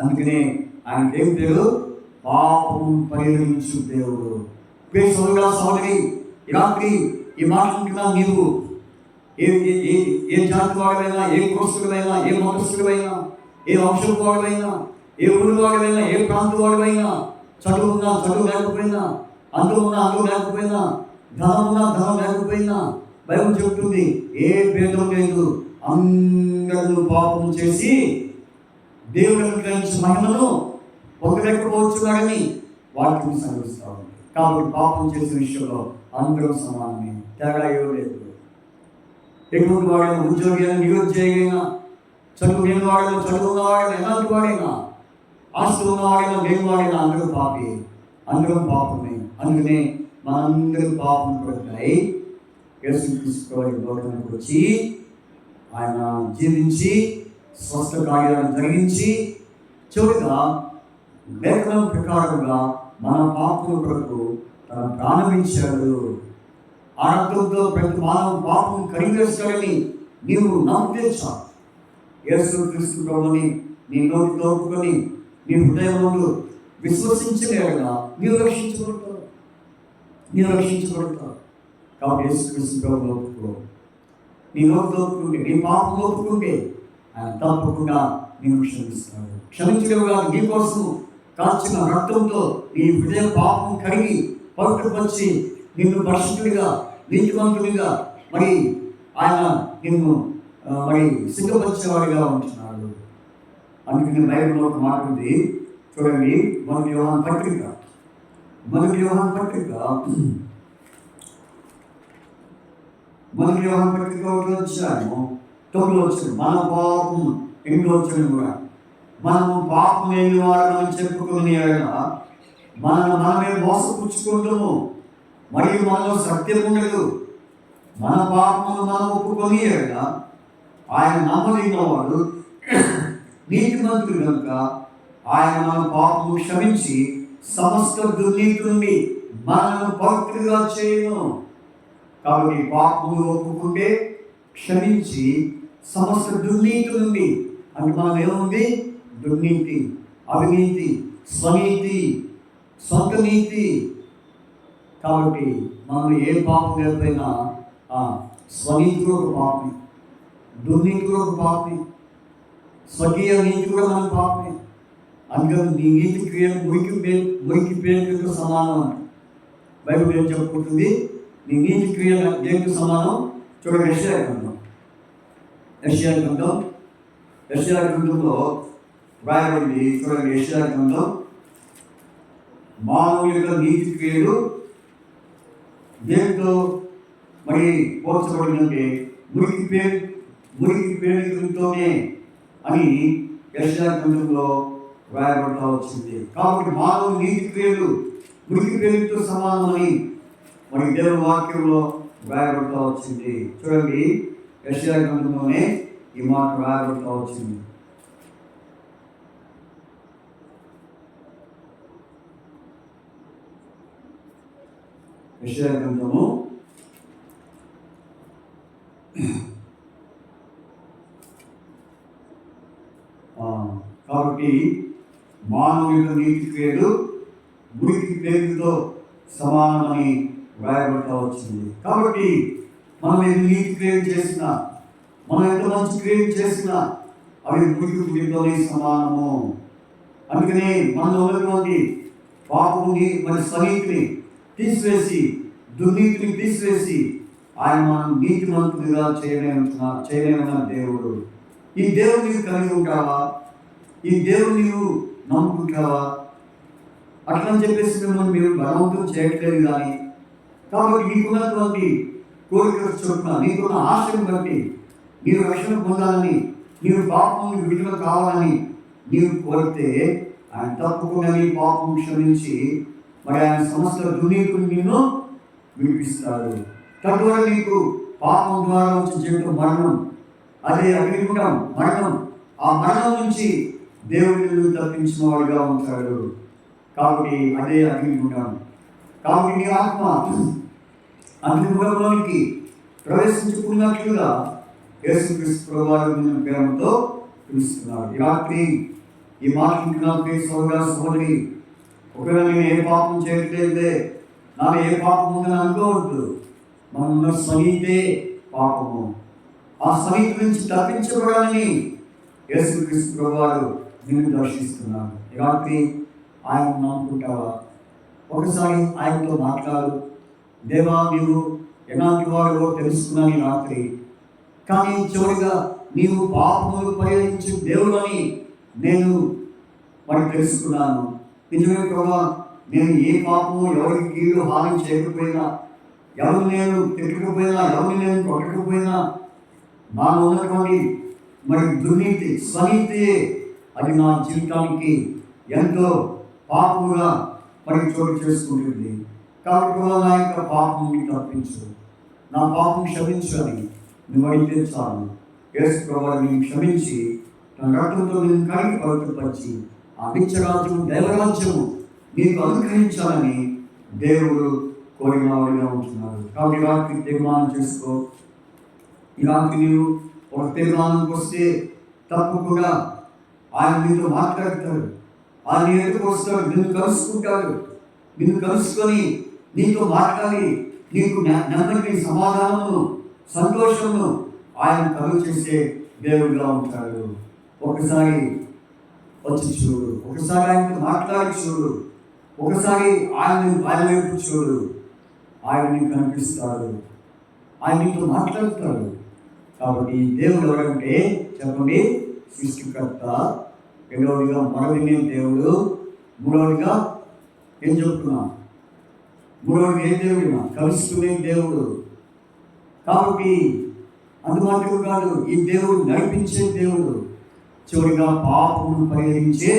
అందుకనే ఆయనకి ఏం పేరు? పాపం పరిహరించు దేవుడు. సోదరి, రాత్రి ఈ మాట్లాడుతున్నా, నీవు ఏ జాతి వాడమైనా, ఏ కులస్తుడైనా, ఏ మతస్థుడైనా, ఏ వంశపు వాడమైనా, ఏ ఊరి వాడమైనా, ఏ ప్రాంత వాడమైనా, చదువు ఉన్నా చదువు లేకపోయినా, అందం ఉన్నా అందం లేకపోయినా, ధనం ఉన్నా ధనం లేకపోయినా, బైబిల్ చెప్తుంది ఏ భేదం లేదు, అందరూ పాపం చేసి దేవుడు అనుగ్రహించిన మహిమను పొందలేకపోవచ్చున్నాడని వాక్యం సంగతిస్తూ ఉంది. కాబట్టి పాపం చేసే విషయంలో అందరూ సమానమే, తేడా ఇవ్వలేదు. ఎటువంటి వాడైనా, ఉద్యోగి అయినా, నిరుద్యోగి అయినా, చదువు లేని వాడైనా, చదువు ఉన్నవాడైనా, ఎలాంటి వాడైనా, ఆస్తులు ఉన్నవాడైనా, లేని వాడైనా అందరూ పాపే, అందరం పాపమే. అందుకనే మనందరూ పాపం పడతాయి. యేసుక్రీస్తు లోకానికి వచ్చి ఆయన జీవించి స్వస్థ కార్యాలను జరిగించి చివరిగా లేఖనం ప్రకారంగా మన పాపం కొరకు తన ప్రాణం ఇచ్చాడు. ఆ రక్తంతో ప్రతి మానవ పాపం కడిగేస్తాడని నీవు నమ్మితే చాలు. యేసుక్రీస్తు ప్రభువుని నీ నోటితో ఒప్పుకొని నీ హృదయంలో విశ్వసించలేగా నీవు రక్షించబడతావు. కాబట్టి యేసుక్రీస్తు ప్రభువుని ఒప్పుకో. నీ నోటితో ఒప్పుకుంటే, నీ పాపం ఒప్పుకుంటే ఆయన తప్పకుండా నేను క్షమిస్తాడు. క్షమించలేవు కాదు, నీ కోసం కాల్చిన రక్తంతో నీ హృదయ పాపం కడిగి పవిత్రపరిచి నిన్ను పరిశుద్ధుడిగా, నీతివంతుడిగా మరి ఆయన నిన్ను మరి సిద్ధపరిచేవాడిగా ఉంటున్నాడు. అందుకని బైబిల్లో ఒక మాట ఉంది చూడండి. మొదటి యోహాను పత్రిక 9 మన పాపం ఎన్నో వచ్చిన కూడా మనము పాపం లేని వాడని చెప్పుకుని మనమే మోసపుచ్చుకుంటాము, మరియు మనలో సత్యం ఉండదు. మన పాపమును మనం ఒప్పుకొని ఆయన నమ్మదగిన వాడు, నీతిమంతుడు కనుక ఆయన మన పాపము క్షమించి సమస్త దుర్నీతి నుండి మనల్ని పవిత్రులుగా చేయను. కాబట్టి పాపములు ఒప్పుకుంటే క్షమించి సమస్త దుర్నీతి నుండి, అంటే మనం ఏముంది? దుర్నీతి, అవినీతి, స్వనీతి, సొంత నీతి. కాబట్టి మనం ఏ పాపం లేకపోయినా స్వనీతి కూడా ఒక పాపమే, దుర్నీతి కూడా ఒక పాపమే, స్వకీయ నీతి కూడా మన పాపమే. అందుకని నీ నీతి క్రియలు మురికి పేరుతో సమానం అంట బైబిల్ ఏం చెప్పుకుంటుంది? నీ నీతి క్రియలు దేనికి సమానం? చూడండి, యెషయా గ్రంథంలో రాయబడింది. చూడండి, యెషయా గ్రంథం మానవుల యొక్క నీతి క్రియలు దేంతో మరి పోల్చబడిందంటే మురికి పేరుతోనే అని యెషయా గ్రంథంలో రాయబడతా వచ్చింది. కాబట్టి మానవ నీతి క్రియలు మురికి పేరుతో సమానమని మరి దేవుని వాక్యంలో రాయబడతా వచ్చింది. చూడండి, యెషయా గ్రంథంలోనే ఈ మాట రాయబడతా వచ్చింది. యెషయా గ్రంథము కాబట్టి మానవుల నీతి క్రియలు మురికి పేరుతో సమానమని రాయబడతా వచ్చింది. కాబట్టి మనం ఎన్ని నీతి క్రియలు చేసినా, మనం ఎంత మంచి క్రియలు చేసినా అవి మురికి పేరుతోనే సమానము. అందుకనే మనలో ఉన్నటువంటి పాపముని మరి స్వనీతిని తీసివేసి, దుర్నీతిని తీసివేసి ఆయన మనం నీతిమంతుడిగా చేయలేమన్న దేవుడు. ఈ దేవుడు నీవు కలిగి ఉంటావా? ఈ దేవుడు నీవు నమ్ముకుంటావా? అట్లని చెప్పేసి మిమ్మల్ని మీరు బలవంతం చేయట్లేదు. కానీ కాబట్టి నీకున్నటువంటి కోరికల చొప్పున, నీకున్న ఆశను బట్టి నీవు రక్షణ పొందాలని, నీవు పాపం విడుదల కావాలని నీవు కోరితే ఆయన తప్పకుండా నీ పాపం క్షమించి మరి ఆయన సమస్త దుర్నీతిని నిన్ను విడిపిస్తాడు. తద్వారా నీకు పాపం ద్వారా వచ్చే జీవితం మరణం, అదే అగ్నిగుండం మరణం. ఆ మరణం నుంచి దేవుడిని తప్పించిన వాడుగా ఉంటాడు. కాబట్టి అదే అగ్నిగుండం. కాబట్టి నీ ఆత్మ అగ్నిగుండంలోనికి ప్రవేశించుకున్నట్లుగా యేసుక్రీస్తు ప్రభువారు నిన్ను ప్రేమతో పిలుస్తున్నాడు. ఈ రాత్రి ఈ మాట్లాడుతున్న సోదరి, ఒకవేళ నేను ఏ పాపం చేయట్లేదే, నాలో ఏ పాపం ఉందని అనుకోవద్దు. మన స్వనీతే పాపము. ఆ స్వనీతి నుంచి తప్పించబడాలని యేసుక్రీస్తు ప్రభువారు నిన్ను దర్శిస్తున్నాడు. ఈ రాత్రి ఆయన నమ్ముకుంటావా? ఒకసారి ఆయనతో మాట్లాడు. దేవా, నీవు ఎలాంటి వాడో తెలుసుకున్నాను ఈ రాత్రి, కానీ చివరిగా నీవు పాపములు పరిహరించే దేవుడని నేను తెలుసుకున్నాను. నిజమే ప్రభా, నేను ఏ పాపము ఎవరికి కీడు హాని చేయకపోయినా, ఎవరు నేను తిట్టకపోయినా, ఎవరిని నేను కొట్టకపోయినా, నాలో ఉన్నటువంటి దుర్నీతి స్వనీతి అది నా జీవితానికి ఎంతో పాపముగా చోటు చేసుకుంటుంది. కాబట్టి నా యొక్క పాపం తప్పించు, నా పాపం క్షమించు అని నువ్వు అయితే చాలు. యేసు ప్రభువు నేను క్షమించి తన రక్తంతో నేను కడిగి పవిత్రపరిచి ఆ నిత్యరాజ్యము దైవరాజ్యము నీకు అనుగ్రహించాలని దేవుడు కోరినవాడిగా ఉంటున్నాడు. కాబట్టి రాత్రి తీర్మానం చేసుకో. ఈ రాత్రి నీవు ఒక తీర్మానానికి వస్తే తప్పకుండా ఆయన నీతో మాట్లాడతాడు. ఆయన ఎదురుకు వస్తాడు, నిన్ను కలుసుకుంటాడు. నిన్ను కలుసుకొని నీతో మాట్లాడి నీకు నెమ్మది, సమాధానమును, సంతోషమును ఆయన కలుగు చేసే దేవుడిగా ఉంటాడు. ఒకసారి వచ్చి చూడు, ఒకసారి ఆయనతో మాట్లాడి చూడు, ఒకసారి ఆయన వైపు చూడు. ఆయన నీకు కనిపిస్తాడు, ఆయన నీతో మాట్లాడతాడు. కాబట్టి దేవుడు ఎవరంటే చెప్పండి, సృష్టికర్త. రెండవదిగా మనవినే దేవుడు. మూడవదిగా ఏం చెప్తున్నా? మూడవది ఏ దేవుడినా? కలుసుకునే దేవుడు. కాబట్టి అందుబాటులో కాదు, ఈ దేవుడు నడిపించే దేవుడు. చివరిగా పాపమును పరిహరించే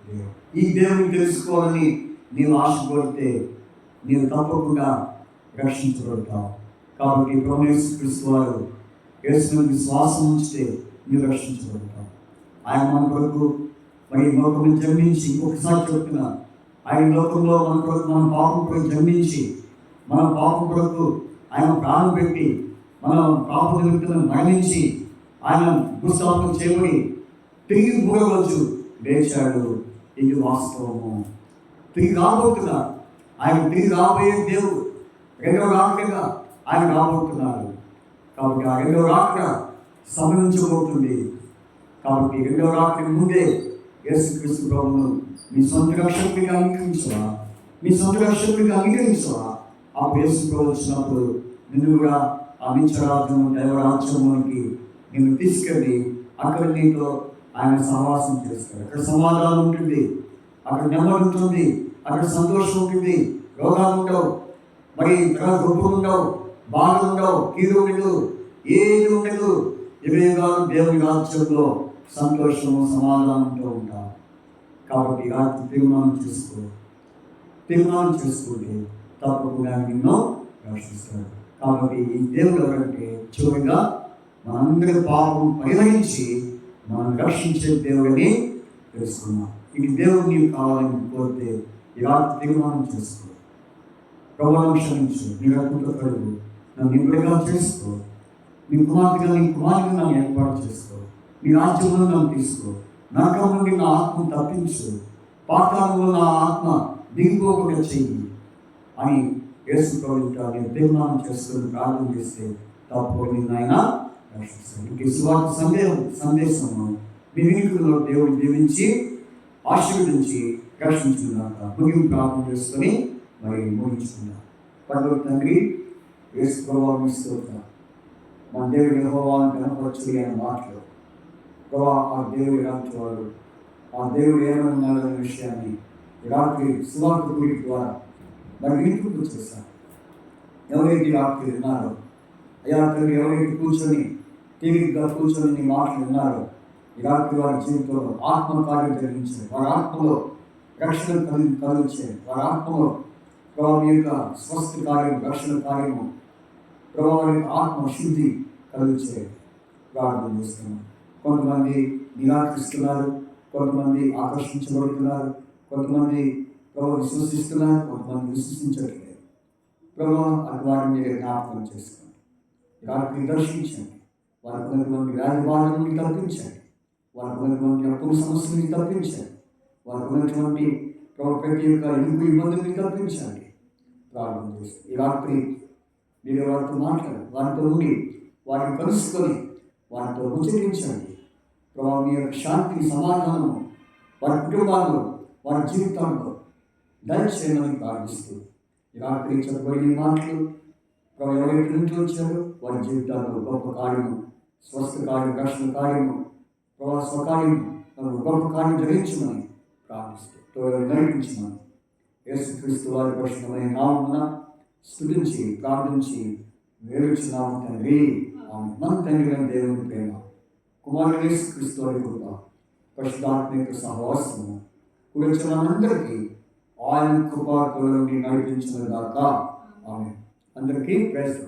దేవుడు. ఈ దేవుడిని తెలుసుకోవాలని నీవు ఆశపడితే నీవు తప్పకుండా రక్షించబడతావు. కాబట్టి ప్రభువు యేసు క్రీస్తు వారు యేసును విశ్వాసం ఉంచితే నీవు రక్షించబడతావు. ఆయన మన కొరకు లోకం జన్మించి, ఇంకొకసారి చెప్తున్నా, ఆయన లోకంలో మన కొరకు, మన పాపం కొరకు జన్మించి, మన పాపం కొరకు ఆయన ప్రాణం పెట్టి, మన పాప నిమిత్తం మరణించి, ఆయన భూస్థాపన చేయబడి తిరిగి మూడవ రోజు లేచాడు. ఇది వాస్తవము. తిరిగి రాబోతున్నారు. ఆయన తిరిగి రాబోయే దేవుడు. రెండవ రాకగా ఆయన రాబోతున్నారు. కాబట్టి ఆ రెండవ రాక సమయించబోతుంది. కాబట్టి రెండవ రాకకి ముందే యేసుక్రీస్తు ప్రభువును మీ సొంత రక్షకుడిగా అంగీకరించవా? మీ సొంత రక్షకుడిగా అంగీకరించవా? ఆ యేసు ప్రభు వచ్చినప్పుడు నిన్ను కూడా ఆ నిత్యరాజ్యము దైవరాజ్యంలోనికి నిన్ను తీసుకెళ్ళి అక్కడ నీతో ఆయన సహవాసం చేస్తాడు. అక్కడ సమాధానం ఉంటుంది, అక్కడ నెమ్మది ఉంటుంది, అక్కడ సంతోషం ఉంటుంది, రోగాలు ఉండవు, గొప్పలు ఉండవు, బాధలు ఉండవు, కీడు ఉండదు, ఏది ఉండదు. ఇవే కాదు, దేవుని రాజ్యంలో సంతోషము సమాధానంతో ఉంటారు. కాబట్టి రాత్రి తీర్మానం చేసుకుంటే తప్పకుండా నిన్ను రక్షిస్తాడు. కాబట్టి ఈ దేవుడు ఎవరంటే చివరిగా మనందరి పాపం పరిహరించి మనం రక్షించే దేవుడిని తెలుసుకున్నాం. ఇది దేవుడు నీకు కావాలని కోరితే ఈ రాత్రి తీర్మానం చేసుకో. ప్రభువును క్షమించు, నీ రక్తంతో కడుగు, నన్ను నిండుగా చేసుకో. నీ కుమార్తెగా, నీ కుమారుడిగా నన్ను ఏర్పాటు చేసుకో. నీ రాజ్యంలో నన్ను తీసుకో. నరకం నుండి నా ఆత్మను తప్పించు, పాతాళంలో నా ఆత్మ దిగిపోకుండా చెయ్యి అని యేసు ప్రభువుతో నేను తీర్మానం చేసుకుని ప్రార్థన చేస్తే తప్పకుండా నిన్ను ఆయన రక్షిస్తాడు. ఇంక సువార్త సందేశము మీ వినికిడిలో దేవుడు దీవించి ఆశీర్వదించి రక్షించుకున్నాక ముగింపు ప్రార్థన చేసుకొని ముగించుకున్నాం. పదవి తండ్రి యేసు ప్రభువుని స్తోత్రం. మన దేవుడి యెహోవాను కనపరచు అనే మాటలు ప్రభా, ఆ దేవుడు ఎలాంటి వాడు, ఆ దేవుడు ఏమన్నాడు అనే విషయాన్ని రాత్రి సువార్త గురి ద్వారా వినిపింపు చేశారు. ఎవరైతే రాత్రి విన్నారో, అయ్యా తండ్రి, ఎవరైతే కూర్చొని తీరిగ్గా కూర్చొని నీ మాటలు విన్నారో, ఈ రాత్రి వారి జీవితంలో ఆత్మకార్యం జరిగించారు. వారి ఆత్మలో రక్షణ కలిగించారు. వారి ఆత్మలో ప్రభావ యొక్క స్వస్థ కార్యం, రక్షణ కార్యము, ప్రభావ యొక్క ఆత్మ శుద్ధి కలిగించారు. ప్రార్థన చేస్తున్నాం. కొంతమంది నిరాకరిస్తున్నారు, కొంతమంది ఆకర్షించబడుతున్నారు, కొంతమంది ప్రభావ విశ్వసిస్తున్నారు, కొంతమంది విశ్వసించట్లేదు. ప్రభావ అటు వారిని మీరు జ్ఞాపకం చేసుకోండి. వారికి దర్శించండి. వారికి ఉన్నటువంటి వ్యాధి బాధ నుండి తప్పించండి. వారికి ఉన్నటువంటి అప్పుల సమస్య నుండి తప్పించండి. వారికి ఉన్నటువంటి ప్రతి ఒక్క ఇబ్బంది నుండి తప్పించండి. ప్రార్థన చేసి ఈ రాత్రి మీరు వారితో మాట్లాడి, వారితో ఉండి, వారిని కలుసుకొని వారితో ముచ్చరించండి. ప్రభావ మీ యొక్క శాంతి, సమాధానము వారి కుటుంబాల్లో వారి జీవితంలో దయచేయమని ప్రార్థిస్తూ ఈ రాత్రి చెప్పబడిన మాటలు ప్రభు ఎవరైతే నుంచి వచ్చారో వారి జీవితాల్లో గొప్ప కార్యము, స్వస్థ కార్యం, రక్షణ కార్యము, ప్రభావ స్వకార్యము, గొప్ప కార్యం జరిగించమని ప్రార్థిస్తూ నడిపించమని యేసుక్రీస్తు వారి పరిశుద్ధమైన నామమున స్తుతించి ప్రార్థించి వేడుచున్నాము తండ్రి. మన తండ్రి అయిన దేవుని ప్రేమ, కుమారుడు యేసుక్రీస్తు వారి కృప, పరిశుద్ధాత్మిక సహవాసము కూర్చున్న మనందరికీ ఆయన కృపాకుల నుండి నడిపించిన దాకా ఆమె అందరికీ ప్రైజ్.